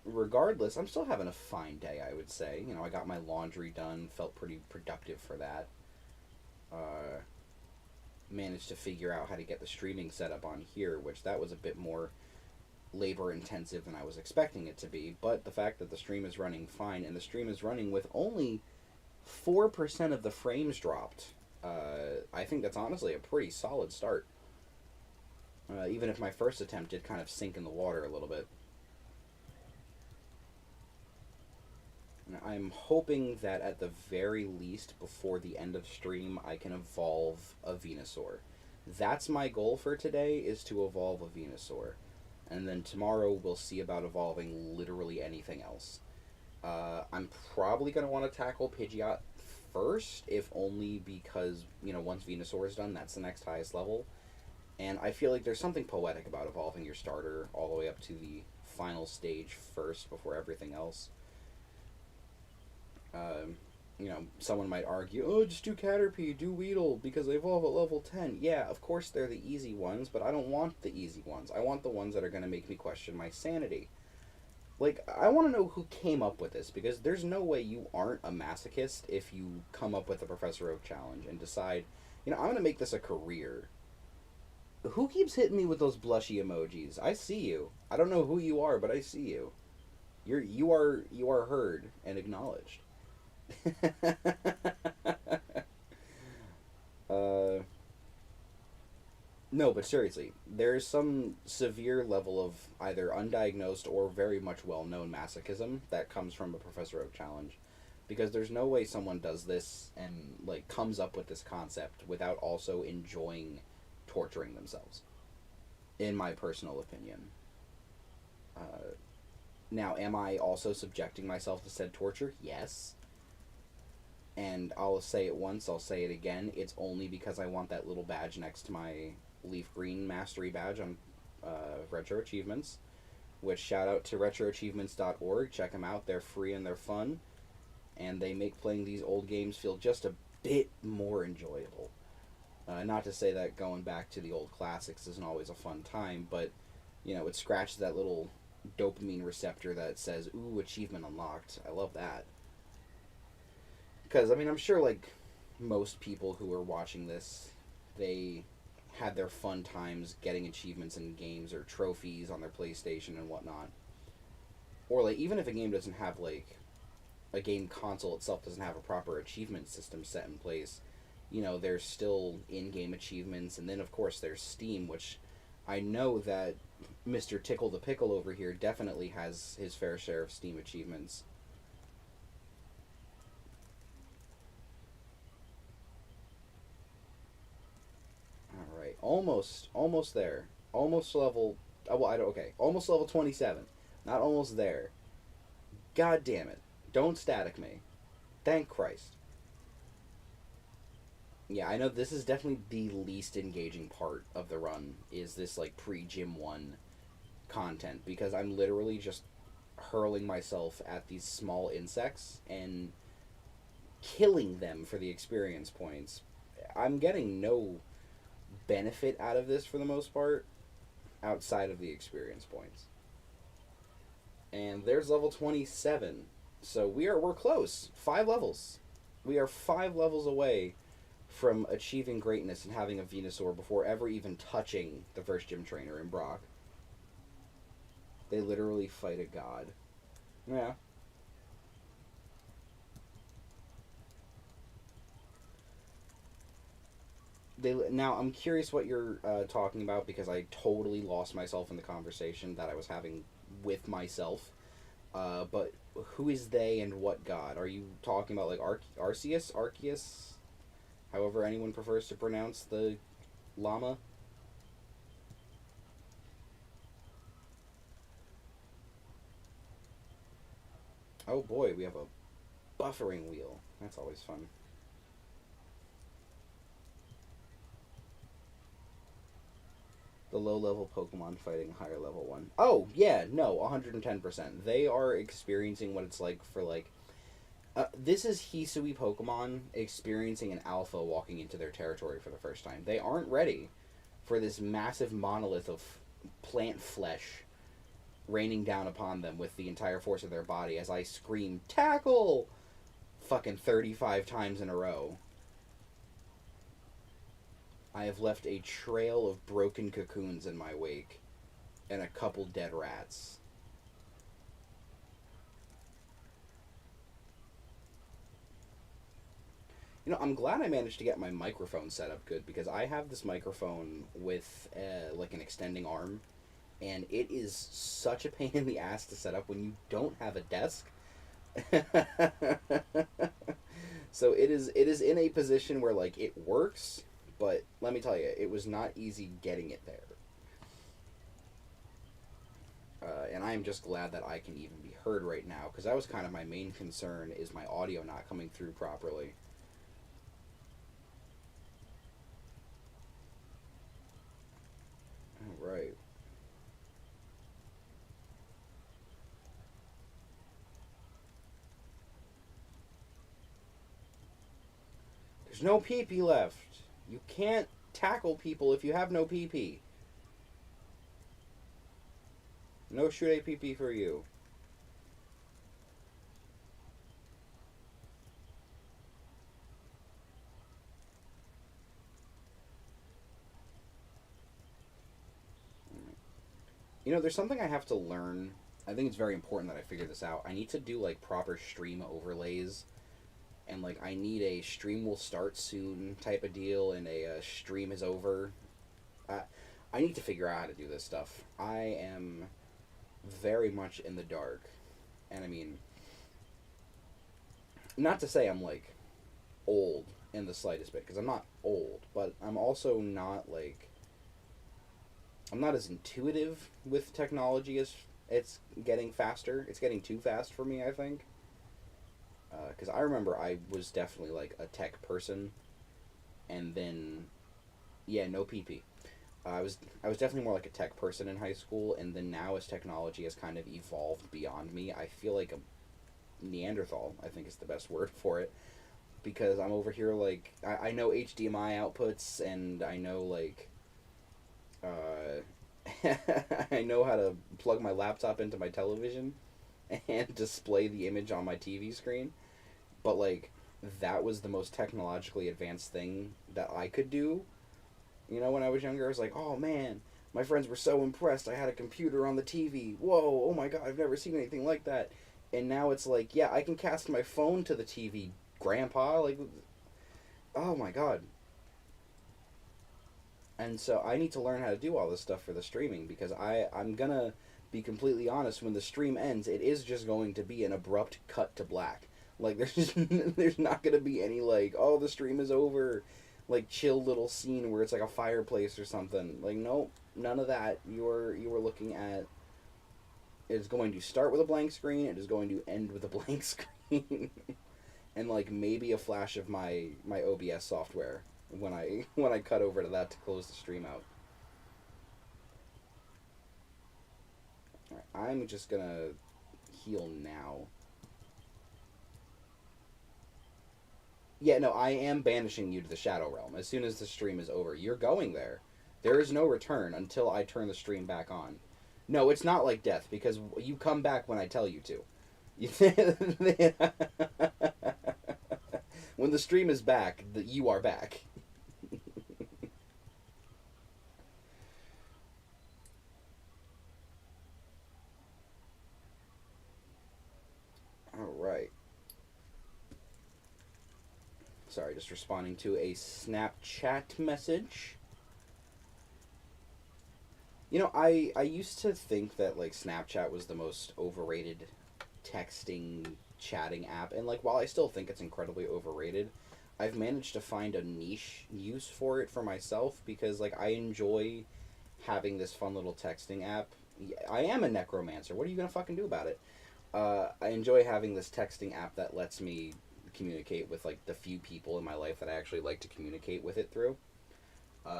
regardless, I'm still having a fine day, I would say. I got my laundry done, felt pretty productive for that. Managed to figure out how to get the streaming set up on here, which that was a bit more labor intensive than I was expecting it to be. But the fact that the stream is running fine, and the stream is running with only 4% of the frames dropped, I think that's honestly a pretty solid start. Even if my first attempt did kind of sink in the water a little bit. I'm hoping that at the very least, before the end of stream, I can evolve a Venusaur. That's my goal for today, is to evolve a Venusaur. And then tomorrow we'll see about evolving literally anything else. I'm probably going to want to tackle Pidgeot first, if only because, once Venusaur is done, that's the next highest level. And I feel like there's something poetic about evolving your starter all the way up to the final stage first before everything else. Um, Someone might argue, oh, just do Caterpie, do Weedle, because they evolve at level 10. Yeah, of course they're the easy ones, but I don't want the easy ones. I want the ones that are going to make me question my sanity. Like, I want to know who came up with this, because there's no way you aren't a masochist if you come up with a Professor Oak challenge and decide, I'm going to make this a career. Who keeps hitting me with those blushy emojis? I see you. I don't know who you are, but I see you. You are heard and acknowledged. uh, no, but seriously, there's some severe level of either undiagnosed or very much well-known masochism that comes from a Professor Oak challenge, because there's no way someone does this and like comes up with this concept without also enjoying torturing themselves. In my personal opinion. Uh, Now, am I also subjecting myself to said torture? Yes. And I'll say it once, I'll say it again. It's only because I want that little badge next to my leaf green mastery badge on Retro Achievements. Which, shout out to RetroAchievements.org. Check them out. They're free and they're fun. And they make playing these old games feel just a bit more enjoyable. Not to say that going back to the old classics isn't always a fun time, but, it scratches that little dopamine receptor that says, ooh, achievement unlocked. I love that. Because, I'm sure, like, most people who are watching this, they had their fun times getting achievements in games or trophies on their PlayStation and whatnot. Or, like, even if a game doesn't have, like, a game console itself doesn't have a proper achievement system set in place, there's still in-game achievements, and then, of course, there's Steam, which I know that Mr. Tickle the Pickle over here definitely has his fair share of Steam achievements. Alright, almost there. Almost level... almost level 27. Not almost there. God damn it. Don't static me. Thank Christ. Yeah, I know this is definitely the least engaging part of the run, is this, like, pre-Gym 1 content, because I'm literally just hurling myself at these small insects and killing them for the experience points. I'm getting no benefit out of this for the most part, outside of the experience points. And there's level 27. So we're close. 5 levels. We are 5 levels away from achieving greatness and having a Venusaur before ever even touching the first gym trainer in Brock. They literally fight a god. Yeah. Now, I'm curious what you're talking about, because I totally lost myself in the conversation that I was having with myself. But who is they and what god? Are you talking about, like, Arceus? However anyone prefers to pronounce the llama? Oh boy, we have a buffering wheel. That's always fun. The low-level Pokemon fighting a higher level one. Oh, yeah, no, 110%. They are experiencing what it's like for, like... this is Hisui Pokemon experiencing an alpha walking into their territory for the first time. They aren't ready for this massive monolith of plant flesh raining down upon them with the entire force of their body as I scream, "Tackle!" fucking 35 times in a row. I have left a trail of broken cocoons in my wake and a couple dead rats. I'm glad I managed to get my microphone set up good, because I have this microphone with like an extending arm, and it is such a pain in the ass to set up when you don't have a desk. So it is in a position where, like, it works, but let me tell you, it was not easy getting it there. And I am just glad that I can even be heard right now, because that was kind of my main concern, is my audio not coming through properly. There's no pee-pee left. You can't tackle people if you have no pee-pee. No shoot a pee-pee for you. You know, there's something I have to learn. I think it's very important that I figure this out. I need to do like proper stream overlays, and like I need a stream will start soon type of deal, and a stream is over. I need to figure out how to do this stuff. I am very much in the dark, and I mean, not to say I'm like old in the slightest bit, because I'm not old, but I'm also not like, I'm not as intuitive with technology as it's getting faster. It's getting too fast for me, I think. Because I remember I was definitely like a tech person, and then, yeah, no PP. I was definitely more like a tech person in high school, and then now as technology has kind of evolved beyond me, I feel like a Neanderthal, I think is the best word for it, because I'm over here like I know HDMI outputs, and I know like I know how to plug my laptop into my television and display the image on my TV screen, but like that was the most technologically advanced thing that I could do. You know, when I was younger, I was like, oh man, my friends were so impressed. I had a computer on the TV. Whoa, oh my god, I've never seen anything like that. And now it's like, yeah, I can cast my phone to the TV, grandpa. Like, oh my god. And so I need to learn how to do all this stuff for the streaming, because I'm gonna be completely honest, when the stream ends, it is just going to be an abrupt cut to black. Like, there's not gonna be any, like, oh, the stream is over, like, chill little scene where it's like a fireplace or something. Like, nope, none of that. You are looking at, it's going to start with a blank screen, it is going to end with a blank screen. And like maybe a flash of my OBS software when I cut over to that to close the stream out. Alright, I'm just gonna heal now. Yeah, no, I am banishing you to the Shadow Realm. As soon as the stream is over, you're going there. There is no return until I turn the stream back on. No, it's not like death, because you come back when I tell you to. When the stream is back, you are back. Alright. Sorry, just responding to a Snapchat message. You know, I used to think that, like, Snapchat was the most overrated texting, chatting app. And, like, while I still think it's incredibly overrated, I've managed to find a niche use for it for myself, because, like, I enjoy having this fun little texting app. I am a necromancer. What are you gonna fucking do about it? I enjoy having this texting app that lets me communicate with, like, the few people in my life that I actually like to communicate with it through.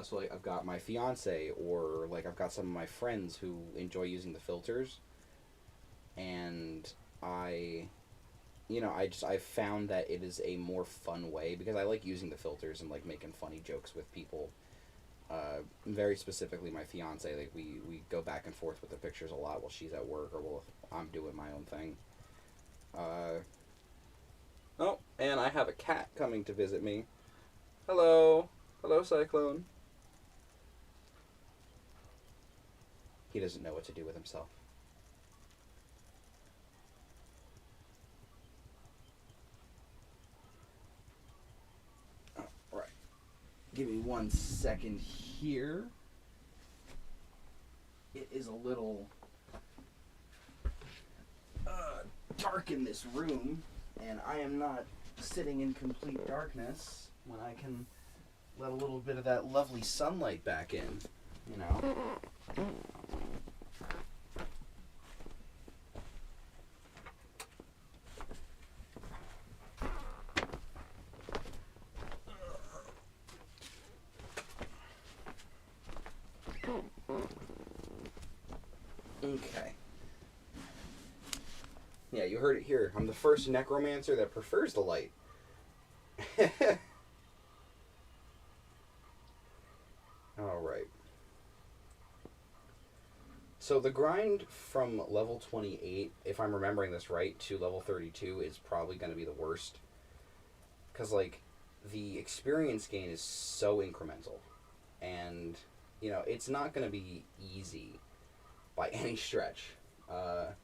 So, like, I've got my fiance, or, like, I've got some of my friends who enjoy using the filters, and I found that it is a more fun way, because I like using the filters and, like, making funny jokes with people. Very specifically my fiance, like, we go back and forth with the pictures a lot while she's at work, or while I'm doing my own thing. Oh, and I have a cat coming to visit me. Hello. Hello, Cyclone. He doesn't know what to do with himself. All right. Give me 1 second here. It is a little dark in this room, and I am not sitting in complete darkness when I can let a little bit of that lovely sunlight back in, you know. Okay. Yeah, you heard it here. I'm the first necromancer that prefers the light. So the grind from level 28, if I'm remembering this right, to level 32 is probably going to be the worst. Because, like, the experience gain is so incremental. And, you know, it's not going to be easy by any stretch. Well,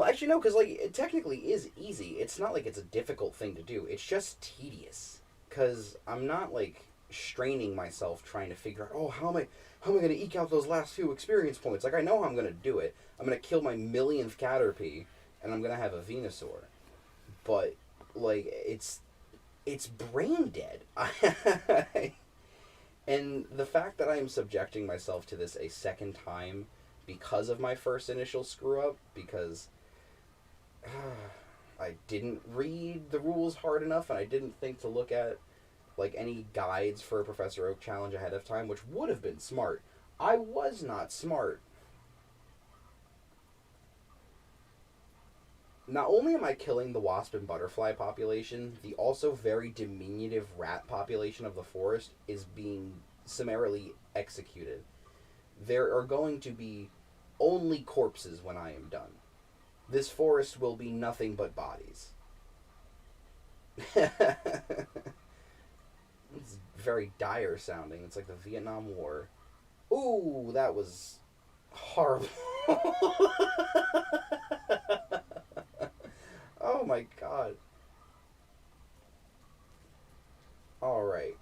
actually, no, because, like, it technically is easy. It's not like it's a difficult thing to do. It's just tedious. Because I'm not, like, straining myself trying to figure out, oh, how am I going to eke out those last few experience points? Like, I know how I'm going to do it. I'm going to kill my millionth Caterpie, and I'm going to have a Venusaur. But, like, it's brain dead. And the fact that I am subjecting myself to this a second time because of my first initial screw up, because I didn't read the rules hard enough, and I didn't think to look at like any guides for a Professor Oak challenge ahead of time, which would have been smart. I was not smart. Not only am I killing the wasp and butterfly population, the also very diminutive rat population of the forest is being summarily executed. There are going to be only corpses when I am done. This forest will be nothing but bodies. It's very dire sounding. It's like the Vietnam War. Ooh, that was horrible. Oh my god. All right.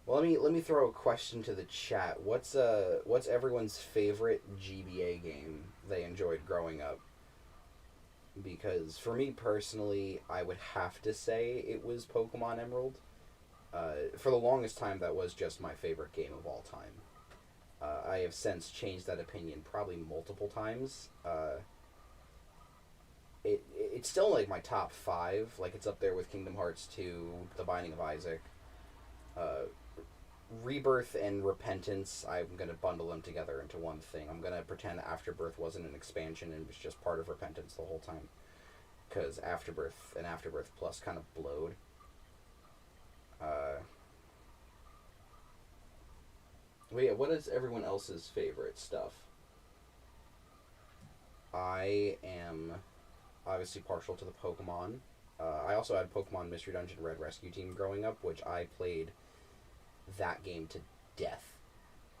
Well, let me throw a question to the chat. What's everyone's favorite GBA game they enjoyed growing up? Because for me personally, I would have to say it was Pokemon Emerald. For the longest time, that was just my favorite game of all time. I have since changed that opinion probably multiple times. It's still like my top five. Like it's up there with Kingdom Hearts 2, The Binding of Isaac, uh, Rebirth and Repentance. I'm gonna bundle them together into one thing. I'm gonna pretend Afterbirth wasn't an expansion and was just part of Repentance the whole time, because Afterbirth and Afterbirth Plus kind of blowed. Uh, but yeah, what is everyone else's favorite stuff? I am obviously partial to the Pokemon. I also had Pokemon Mystery Dungeon Red Rescue Team growing up, which I played that game to death.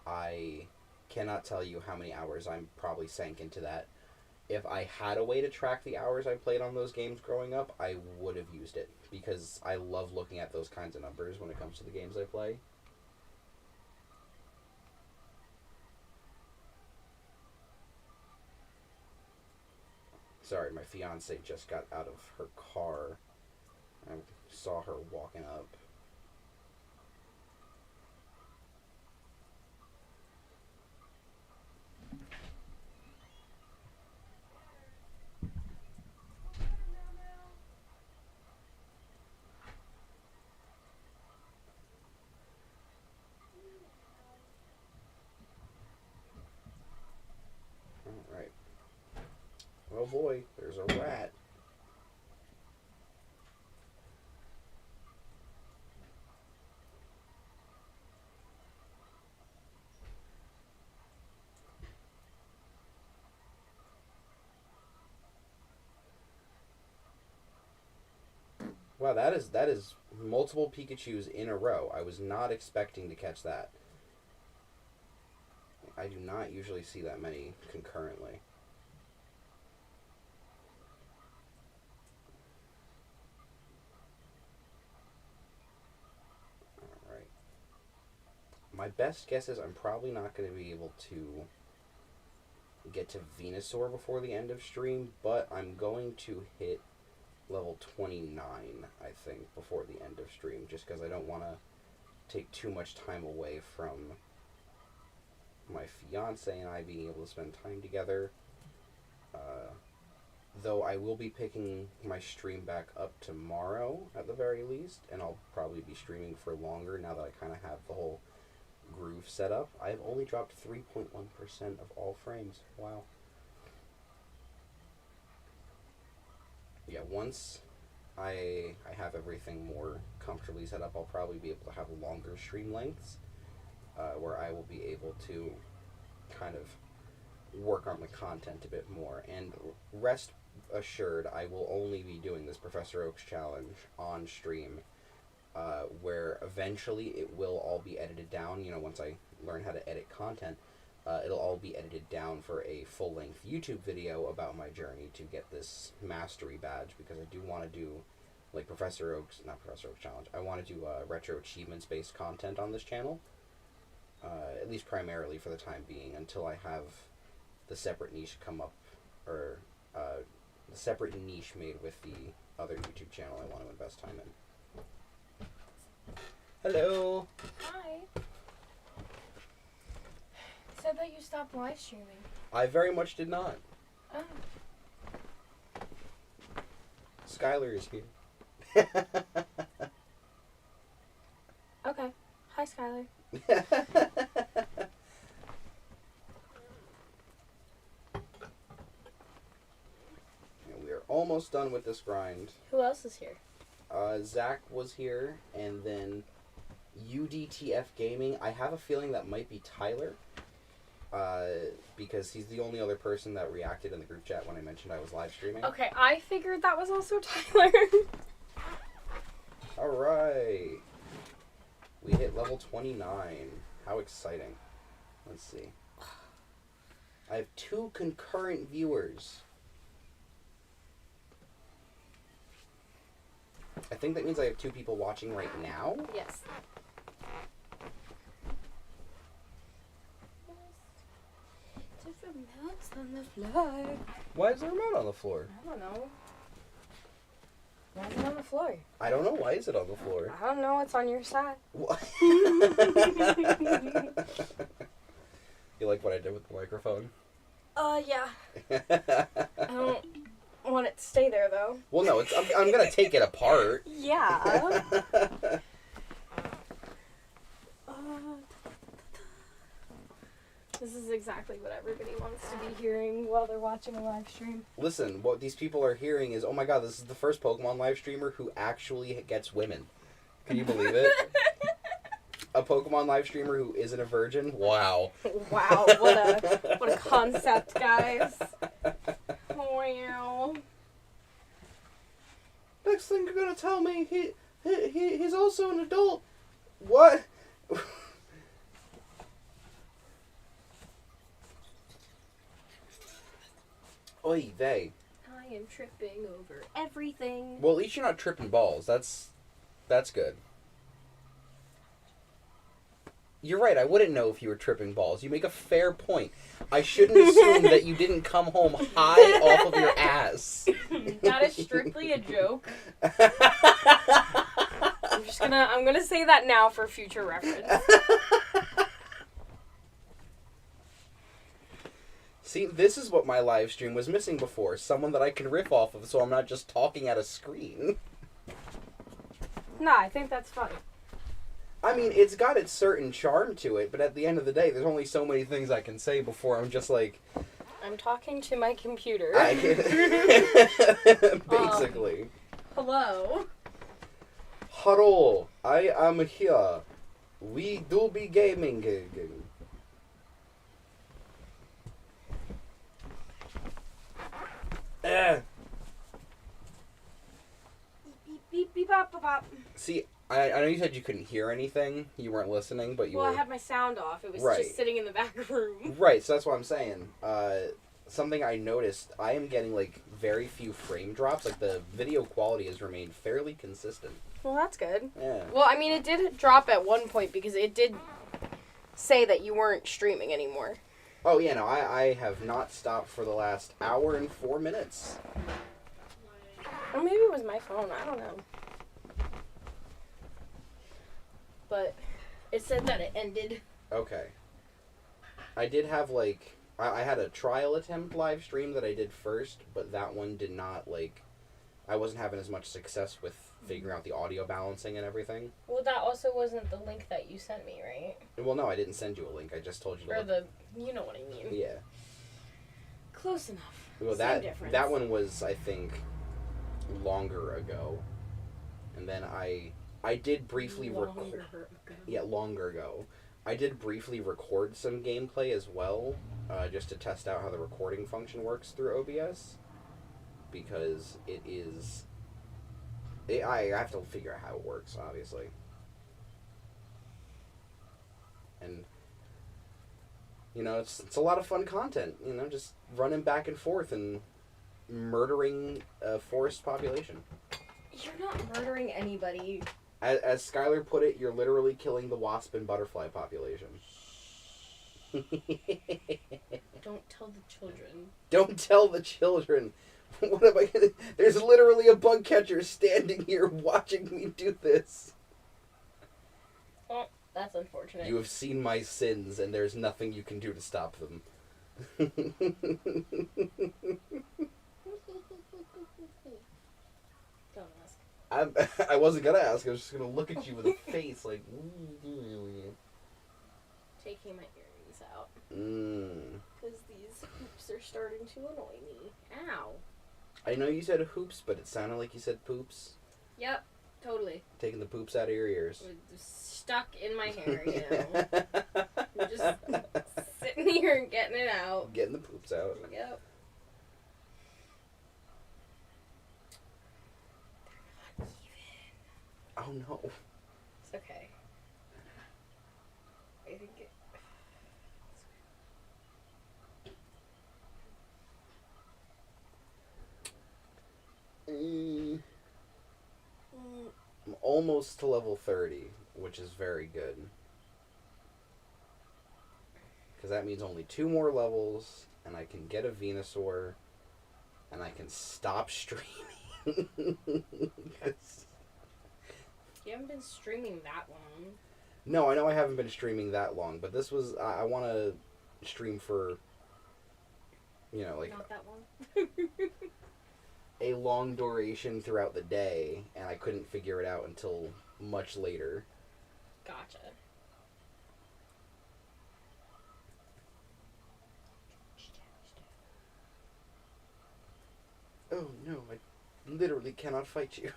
I cannot tell you how many hours I'm probably sank into that. If I had a way to track the hours I played on those games growing up, I would have used it, because I love looking at those kinds of numbers when it comes to the games I play. Sorry, my fiance just got out of her car. I saw her walking up. Alright. Oh boy, there's a rat. Wow, that is multiple Pikachus in a row. I was not expecting to catch that. I do not usually see that many concurrently. Alright. My best guess is I'm probably not going to be able to get to Venusaur before the end of stream, but I'm going to hit level 29, I think, before the end of stream, just because I don't want to take too much time away from my fiance and I being able to spend time together. Though I will be picking my stream back up tomorrow at the very least, and I'll probably be streaming for longer now that I kind of have the whole groove set up. I have only dropped 3.1% of all frames. Wow. Yeah, once I have everything more comfortably set up, I'll probably be able to have longer stream lengths. where I will be able to kind of work on the content a bit more. And rest assured, I will only be doing this Professor Oak's challenge on stream, where eventually it will all be edited down. You know, once I learn how to edit content, it'll all be edited down for a full-length YouTube video about my journey to get this mastery badge, because I do want to do, like, not Professor Oak's challenge. I want to do retro achievements based content on this channel, at least primarily for the time being, until I have the separate niche come up, or the separate niche made with the other YouTube channel I want to invest time in. Hello. Hi. Said that you stopped live streaming. I very much did not. Oh. Skylar is here. Okay. Hi, Skylar. We are almost done with this grind. Who else is here? Zach was here, and then UDTF Gaming. I have a feeling that might be Tyler, because he's the only other person that reacted in the group chat when I mentioned I was live streaming. Okay, I figured that was also Tyler. Alright. We hit level 29. How exciting. Let's see. I have 2 concurrent viewers. I think that means I have 2 people watching right now. Yes. Different notes on the floor. Why is there a remote on the floor? I don't know. Why is it on the floor? I don't know. Why is it on the floor? I don't know. It's on your side. What? You like what I did with the microphone? Yeah. I don't want it to stay there, though. Well, no, I'm gonna take it apart. Yeah. This is exactly what everybody wants to be hearing while they're watching a live stream. Listen, what these people are hearing is, oh my god, this is the first Pokemon live streamer who actually gets women. Can you believe it? A Pokemon live streamer who isn't a virgin? Wow. Wow, what a concept, guys. Wow. Next thing you're gonna tell me, he's also an adult. What? Oy vey. I am tripping over everything. Well, at least you're not tripping balls. That's good. You're right, I wouldn't know if you were tripping balls. You make a fair point. I shouldn't assume that you didn't come home high off of your ass. That is strictly a joke. I'm gonna say that now for future reference. See, this is what my live stream was missing before. Someone that I can riff off of so I'm not just talking at a screen. Nah, I think that's funny. I mean, it's got its certain charm to it, but at the end of the day, there's only so many things I can say before I'm just like... I'm talking to my computer. Basically. Hello. Hello, I am here. We do be gaming. Beep, beep, beep, bop, bop, bop. See, I know you said you couldn't hear anything. You weren't listening, but you were... Well, I had my sound off. It was Right. just sitting in the back room. Right, so that's what I'm saying. Something I noticed, I am getting, like, very few frame drops. Like, the video quality has remained fairly consistent. Well, that's good. Yeah. Well, I mean, it did drop at one point because it did say that you weren't streaming anymore. Oh, yeah, no, I have not stopped for the last hour and 4 minutes. Or maybe it was my phone. I don't know. But it said that it ended. Okay. I did have, like... I had a trial attempt live stream that I did first, but that one did not, like... I wasn't having as much success with figuring out the audio balancing and everything. Well, that also wasn't the link that you sent me, right? Well, no, I didn't send you a link. I just told you to Or look. the... You know what I mean. Yeah. Close enough. Well, Same difference. that one was, I think, longer ago. And then I did briefly record... Yeah, longer ago. I did briefly record some gameplay as well, just to test out how the recording function works through OBS, because it is... I have to figure out how it works, obviously. And, you know, it's a lot of fun content, you know, just running back and forth and murdering a forest population. You're not murdering anybody. As Skylar put it, you're literally killing the wasp and butterfly population. Don't tell the children. Don't tell the children. What am I gonna... There's literally a bug catcher standing here watching me do this. Oh, that's unfortunate. You have seen my sins, and there's nothing you can do to stop them. Don't ask. I wasn't gonna ask. I was just gonna look at you with a face like... Taking my earrings out. Mm. Because these hoops are starting to annoy me. Ow. I know you said hoops, but it sounded like you said poops. Yep, totally. Taking the poops out of your ears. It's stuck in my hair, you know. I'm just sitting here and getting it out. Getting the poops out. Yep. They're not even. Oh no. It's okay. I think it... I'm almost to level 30, which is very good. Because that means only 2 more levels, and I can get a Venusaur, and I can stop streaming. You haven't been streaming that long. No, I know I haven't been streaming that long, but this was... I want to stream for, you know, like... Not that long. a long duration throughout the day, and I couldn't figure it out until much later. Gotcha. Oh no, I literally cannot fight you.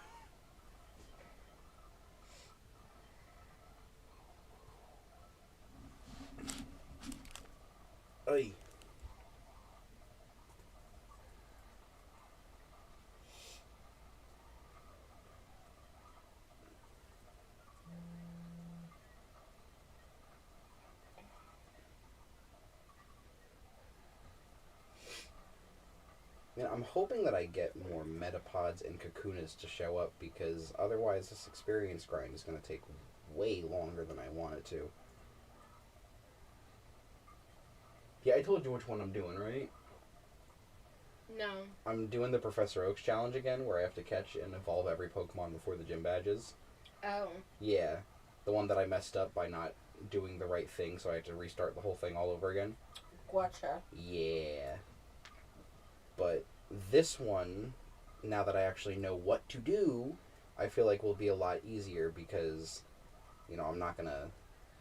Ay. Yeah, I'm hoping that I get more Metapods and Kakunas to show up, because otherwise this experience grind is going to take way longer than I want it to. Yeah, I told you which one I'm doing, right? No. I'm doing the Professor Oak's challenge again, where I have to catch and evolve every Pokemon before the gym badges. Oh. Yeah, the one that I messed up by not doing the right thing, so I had to restart the whole thing all over again. Gotcha. Yeah. But this one, now that I actually know what to do, I feel like will be a lot easier, because, you know, I'm not going to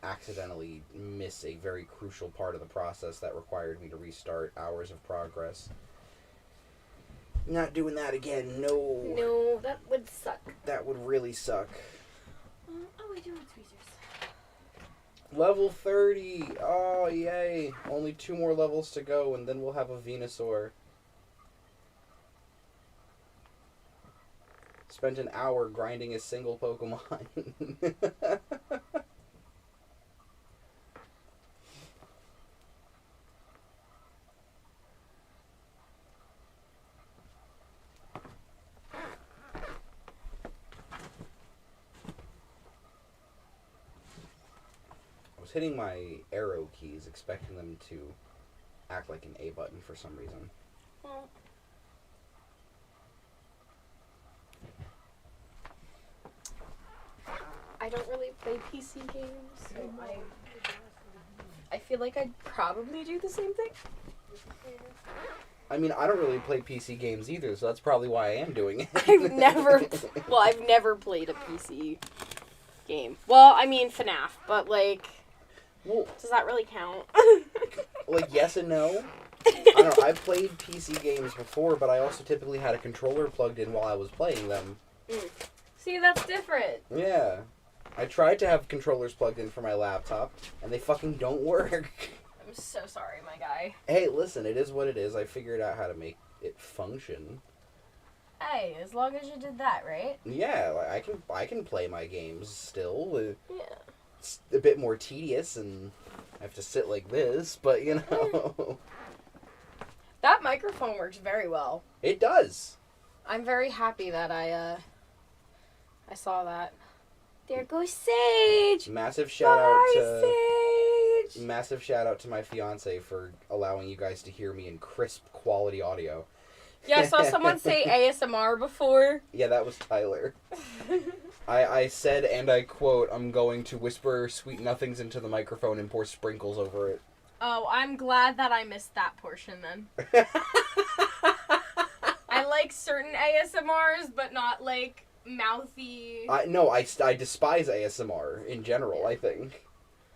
accidentally miss a very crucial part of the process that required me to restart hours of progress. Not doing that again, no. No, that would suck. That would really suck. Oh, I do want tweezers. Level 30! Oh, yay! Only 2 more levels to go, and then we'll have a Venusaur. Spent an hour grinding a single Pokemon. I was hitting my arrow keys, expecting them to act like an A button for some reason. Well, I don't really play PC games, so I feel like I'd probably do the same thing. I mean, I don't really play PC games either, so that's probably why I am doing it. I've never played a PC game. Well, I mean FNAF, but like, Well, does that really count? like, yes and no. I don't know, I've played PC games before, but I also typically had a controller plugged in while I was playing them. See, that's different. Yeah. I tried to have controllers plugged in for my laptop, and they fucking don't work. I'm so sorry, my guy. Hey, listen, it is what it is. I figured out how to make it function. Hey, as long as you did that, right? Yeah, like, I can play my games still. Yeah. It's a bit more tedious, and I have to sit like this, but, you know. That microphone works very well. It does. I'm very happy that I saw that. There goes Sage! Massive shout out Bye, to... Sage! Massive shout out to my fiance for allowing you guys to hear me in crisp quality audio. Yeah, I saw someone say ASMR before. Yeah, that was Tyler. I said, and I quote, I'm going to whisper sweet nothings into the microphone and pour sprinkles over it. Oh, I'm glad that I missed that portion then. I like certain ASMRs, but not like mouthy. No, I despise ASMR in general, I think.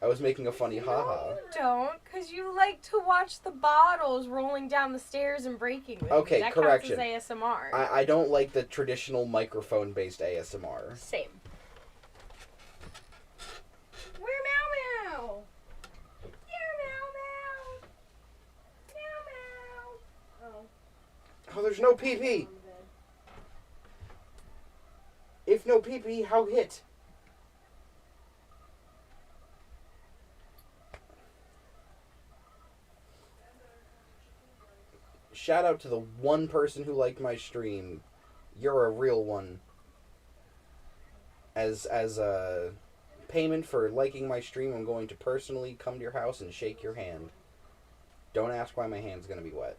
I was making a funny haha. Don't, because you like to watch the bottles rolling down the stairs and breaking with Okay, me. That correction. counts as ASMR. I don't like the traditional microphone-based ASMR. Same. Where Meow Meow? Here Meow Meow. Meow Meow. Oh. Oh, there's no PP. If no PP, how hit? Shout out to the one person who liked my stream. You're a real one. As a payment for liking my stream, I'm going to personally come to your house and shake your hand. Don't ask why my hand's gonna be wet.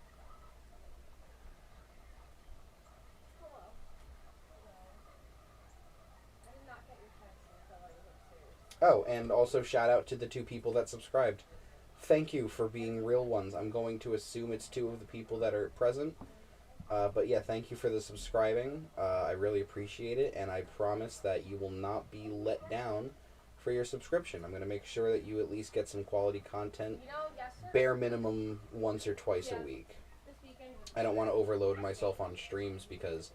Oh, and also shout out to the 2 people that subscribed. Thank you for being real ones. I'm going to assume it's 2 of the people that are present. But yeah, thank you for the subscribing. I really appreciate it, and I promise that you will not be let down for your subscription. I'm going to make sure that you at least get some quality content, bare minimum once or twice a week. I don't want to overload myself on streams because,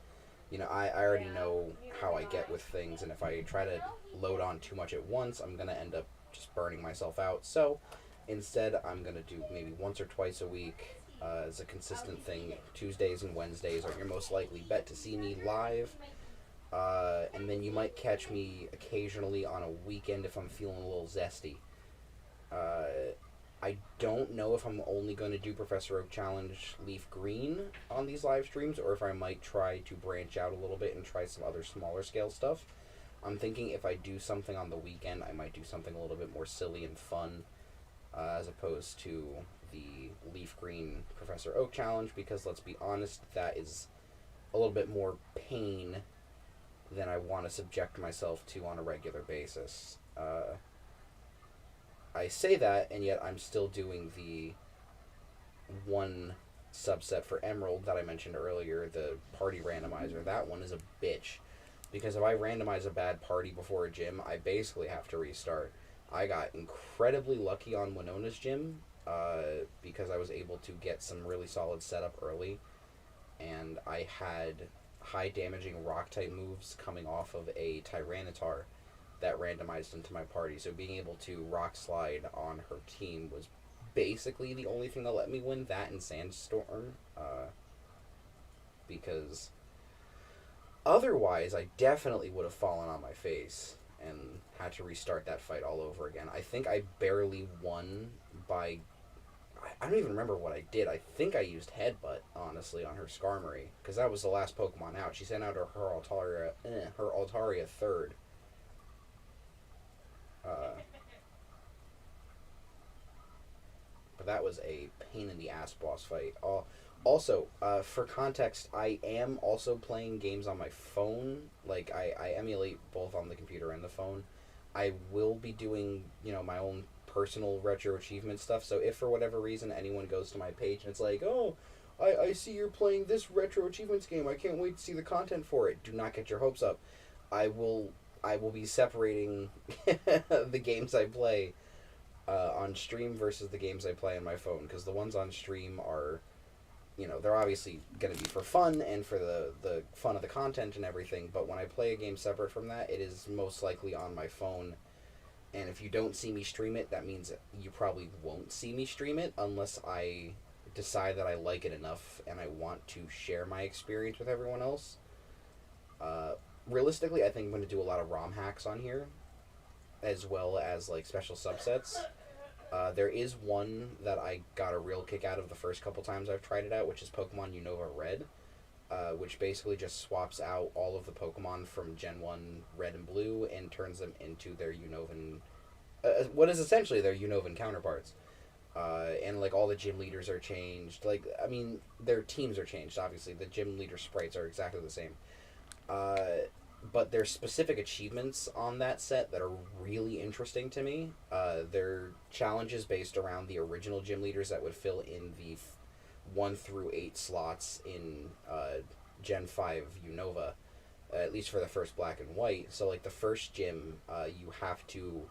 you know, I already know how I get with things, and if I try to load on too much at once, I'm going to end up just burning myself out. So instead, I'm going to do maybe once or twice a week as a consistent thing. Tuesdays and Wednesdays are your most likely bet to see me live. And then you might catch me occasionally on a weekend if I'm feeling a little zesty. I don't know if I'm only going to do Professor Oak Challenge Leaf Green on these live streams, or if I might try to branch out a little bit and try some other smaller scale stuff. I'm thinking if I do something on the weekend, I might do something a little bit more silly and fun, as opposed to the Leaf Green Professor Oak Challenge, because let's be honest, that is a little bit more pain than I want to subject myself to on a regular basis. I say that, and yet I'm still doing the one subset for Emerald that I mentioned earlier, the party randomizer. That one is a bitch, because if I randomize a bad party before a gym, I basically have to restart. I got incredibly lucky on Winona's gym, because I was able to get some really solid setup early, and I had high damaging rock type moves coming off of a Tyranitar that randomized into my party. So being able to rock slide on her team was basically the only thing that let me win, that and Sandstorm, because otherwise I definitely would have fallen on my face and had to restart that fight all over again. I think I barely won by... I don't even remember what I did. I think I used Headbutt, honestly, on her Skarmory, because that was the last Pokemon out. She sent out her Altaria third. But that was a pain in the ass boss fight. Also, for context, I am also playing games on my phone. Like, I emulate both on the computer and the phone. I will be doing, you know, my own personal retro achievement stuff. So if for whatever reason anyone goes to my page and it's like, oh, I see you're playing this retro achievements game, I can't wait to see the content for it, do not get your hopes up. I will be separating the games I play on stream versus the games I play on my phone, because the ones on stream are they're obviously going to be for fun and for the fun of the content and everything, but when I play a game separate from that, it is most likely on my phone. And if you don't see me stream it, that means you probably won't see me stream it unless I decide that I like it enough and I want to share my experience with everyone else. Realistically, I think I'm going to do a lot of ROM hacks on here, as well as like special subsets. There is one that I got a real kick out of the first couple times I've tried it out, which is Pokemon Unova Red, which basically just swaps out all of the Pokemon from Gen 1 Red and Blue and turns them into their Unovan, what is essentially their Unovan counterparts. And like all the gym leaders are changed. Like, I mean, their teams are changed, obviously. The gym leader sprites are exactly the same. But there's specific achievements on that set that are really interesting to me. They're challenges based around the original gym leaders that would fill in the 1 through 8 slots in Gen 5 Unova, at least for the first Black and White. So, like, the first gym, you have to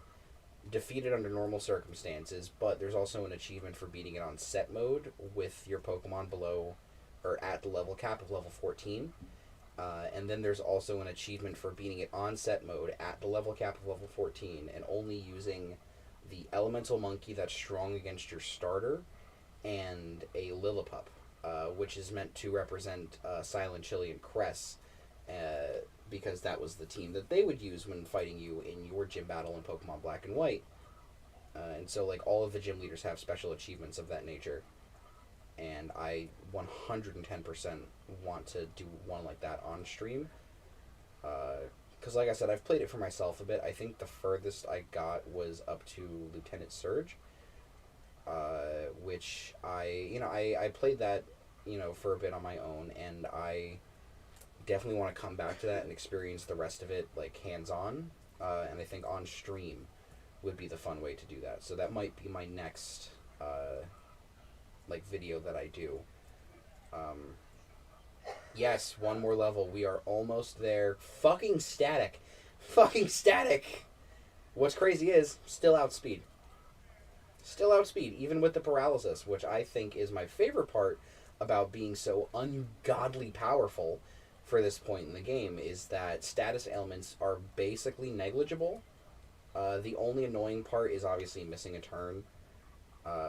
defeat it under normal circumstances, but there's also an achievement for beating it on set mode with your Pokemon below or at the level cap of level 14. And then there's also an achievement for beating it on set mode at the level cap of level 14 and only using the elemental monkey that's strong against your starter and a Lillipup, which is meant to represent Silent Chili and Cress, because that was the team that they would use when fighting you in your gym battle in Pokemon Black and White. And so, like, all of the gym leaders have special achievements of that nature. And I 110% want to do one like that on stream. Because, like I said, I've played it for myself a bit. I think the furthest I got was up to Lieutenant Surge, which I played that, for a bit on my own, and I definitely want to come back to that and experience the rest of it, like, hands-on. And I think on stream would be the fun way to do that. So that might be my next video that I do. Yes, one more level. We are almost there. Fucking static. Fucking static. What's crazy is, still outspeed. Still outspeed, even with the paralysis, which I think is my favorite part about being so ungodly powerful for this point in the game, is that status ailments are basically negligible. The only annoying part is obviously missing a turn,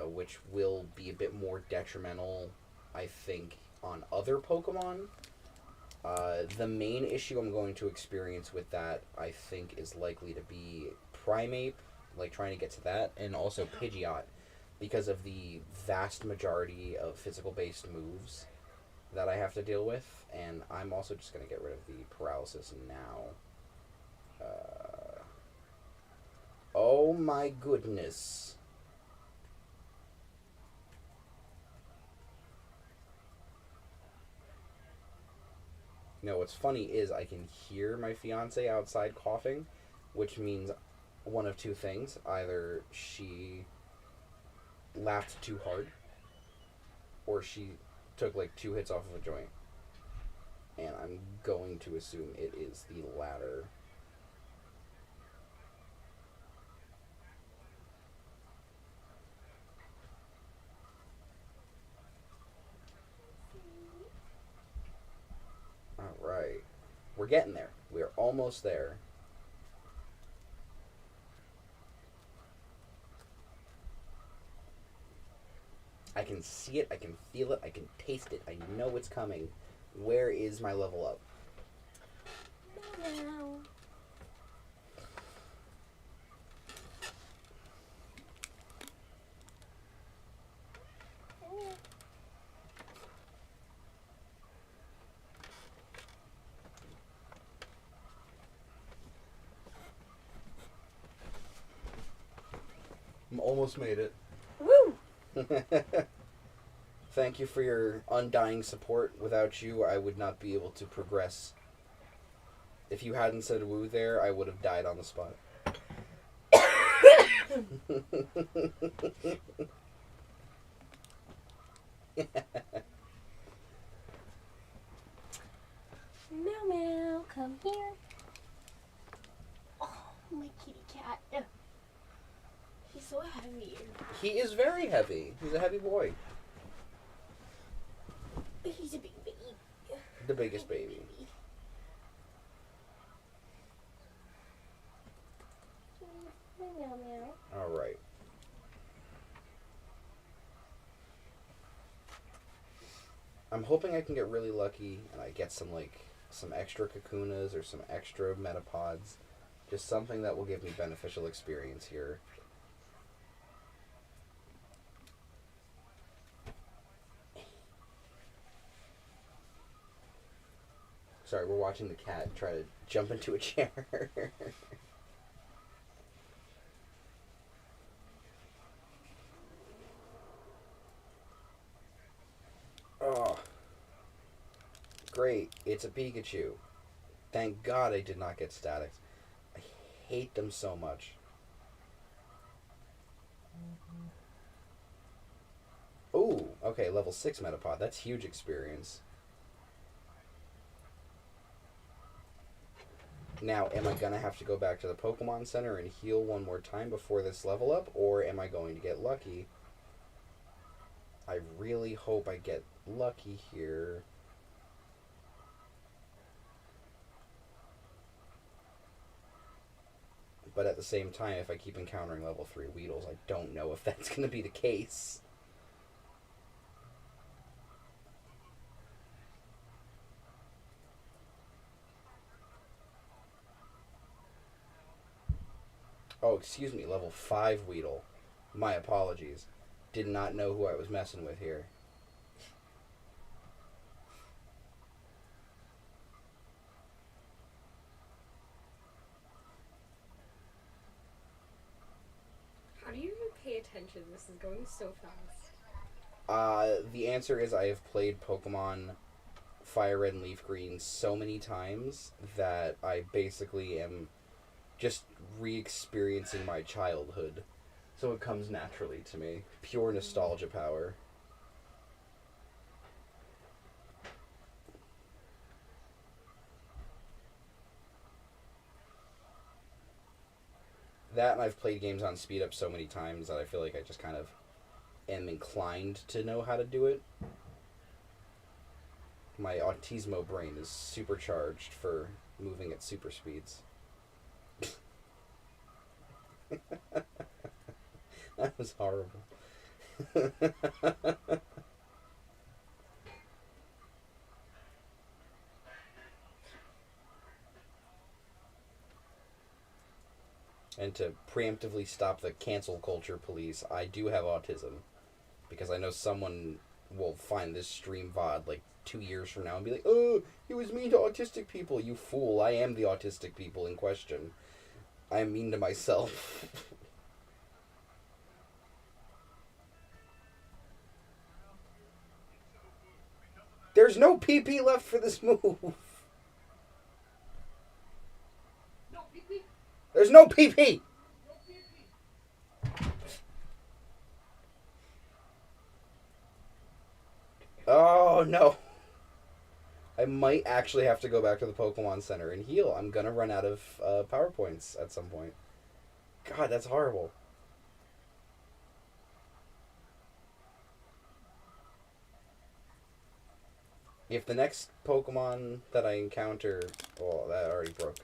which will be a bit more detrimental, I think, on other Pokemon. The main issue I'm going to experience with that, I think, is likely to be Primeape, like trying to get to that, and also Pidgeot, because of the vast majority of physical-based moves that I have to deal with, and I'm also just going to get rid of the paralysis now. Oh my goodness. What's funny is I can hear my fiance outside coughing, which means one of two things. Either she laughed too hard, or she took like 2 hits off of a joint. And I'm going to assume it is the latter. Alright. We're getting there. We're almost there. I can see it, I can feel it, I can taste it, I know it's coming. Where is my level up? Meow. Almost made it. Woo! Thank you for your undying support. Without you, I would not be able to progress. If you hadn't said woo there, I would have died on the spot. Meow meow, come here. Oh, my kitty cat. He's so heavy. He is very heavy. He's a heavy boy. He's a big baby. The biggest baby. Meow meow. Alright. I'm hoping I can get really lucky and I get some extra kakunas or some extra metapods. Just something that will give me beneficial experience here. Sorry, we're watching the cat try to jump into a chair. Oh, great. It's a Pikachu. Thank God I did not get statics. I hate them so much. Ooh, okay, level 6 Metapod. That's huge experience. Now, am I going to have to go back to the Pokemon Center and heal one more time before this level up? Or am I going to get lucky? I really hope I get lucky here. But at the same time, if I keep encountering level 3 Weedles, I don't know if that's going to be the case. Oh, excuse me, level 5 Weedle. My apologies. Did not know who I was messing with here. How do you even pay attention? This is going so fast. The answer is I have played Pokemon Fire Red and Leaf Green so many times that I basically am just re-experiencing my childhood. So it comes naturally to me. Pure nostalgia power. That and I've played games on speed up so many times that I feel like I just kind of am inclined to know how to do it. My Autismo brain is supercharged for moving at super speeds. That was horrible. And to preemptively stop the cancel culture police, I do have autism. Because I know someone will find this stream VOD like 2 years from now and be like, oh, he was mean to autistic people. You fool, I am the autistic people in question. I am mean to myself. There's no PP left for this move. There's no PP. Oh, no. I might actually have to go back to the Pokemon Center and heal. I'm gonna run out of PowerPoints at some point. God, that's horrible. If the next Pokemon that I encounter... Oh, that already broke.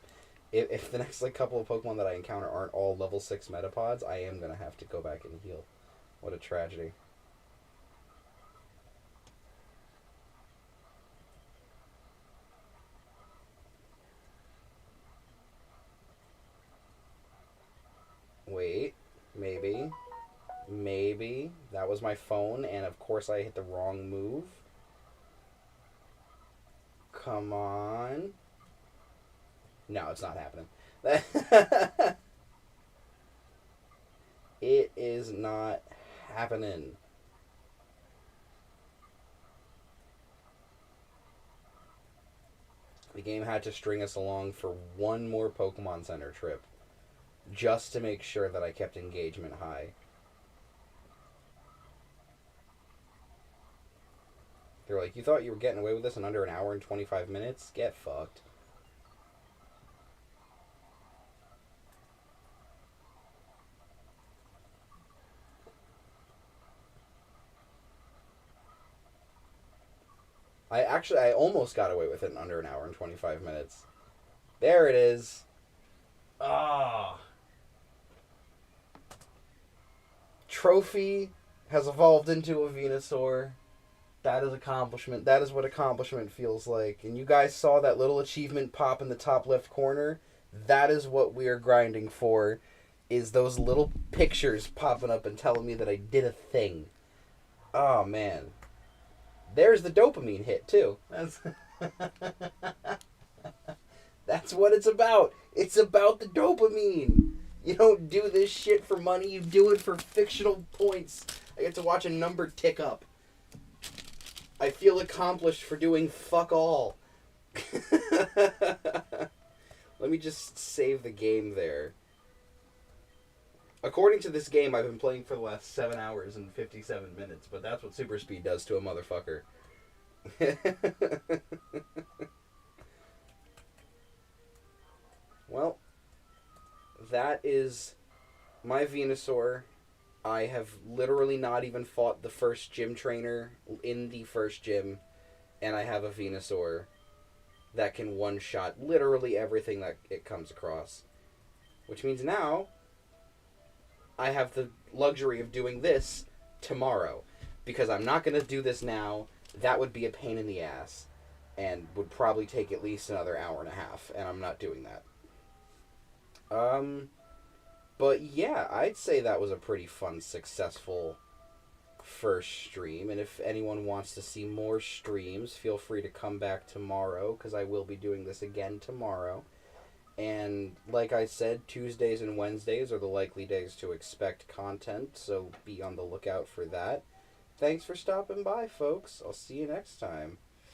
If the next couple of Pokemon that I encounter aren't all level 6 Metapods, I am gonna have to go back and heal. What a tragedy. Wait, maybe. Maybe. That was my phone, and of course I hit the wrong move. Come on. No, it's not happening. It is not happening. The game had to string us along for one more Pokemon Center trip. Just to make sure that I kept engagement high. They're like, you thought you were getting away with this in under an hour and 25 minutes? Get fucked. I almost got away with it in under an hour and 25 minutes. There it is. Ah. Trophy has evolved into a Venusaur. That is accomplishment. That is what accomplishment feels like. And you guys saw that little achievement pop in the top left corner. That is what we are grinding for, is those little pictures popping up and telling me that I did a thing. Oh, man. There's the dopamine hit, too. That's what it's about. It's about the dopamine. You don't do this shit for money. You do it for fictional points. I get to watch a number tick up. I feel accomplished for doing fuck all. Let me just save the game there. According to this game, I've been playing for the last 7 hours and 57 minutes, but that's what super speed does to a motherfucker. Well, that is my Venusaur. I have literally not even fought the first gym trainer in the first gym, and I have a Venusaur that can one-shot literally everything that it comes across. Which means now I have the luxury of doing this tomorrow, because I'm not going to do this now. That would be a pain in the ass and would probably take at least another hour and a half, and I'm not doing that. But yeah, I'd say that was a pretty fun, successful first stream. And if anyone wants to see more streams, feel free to come back tomorrow, because I will be doing this again tomorrow. And like I said, Tuesdays and Wednesdays are the likely days to expect content, so be on the lookout for that. Thanks for stopping by, folks. I'll see you next time.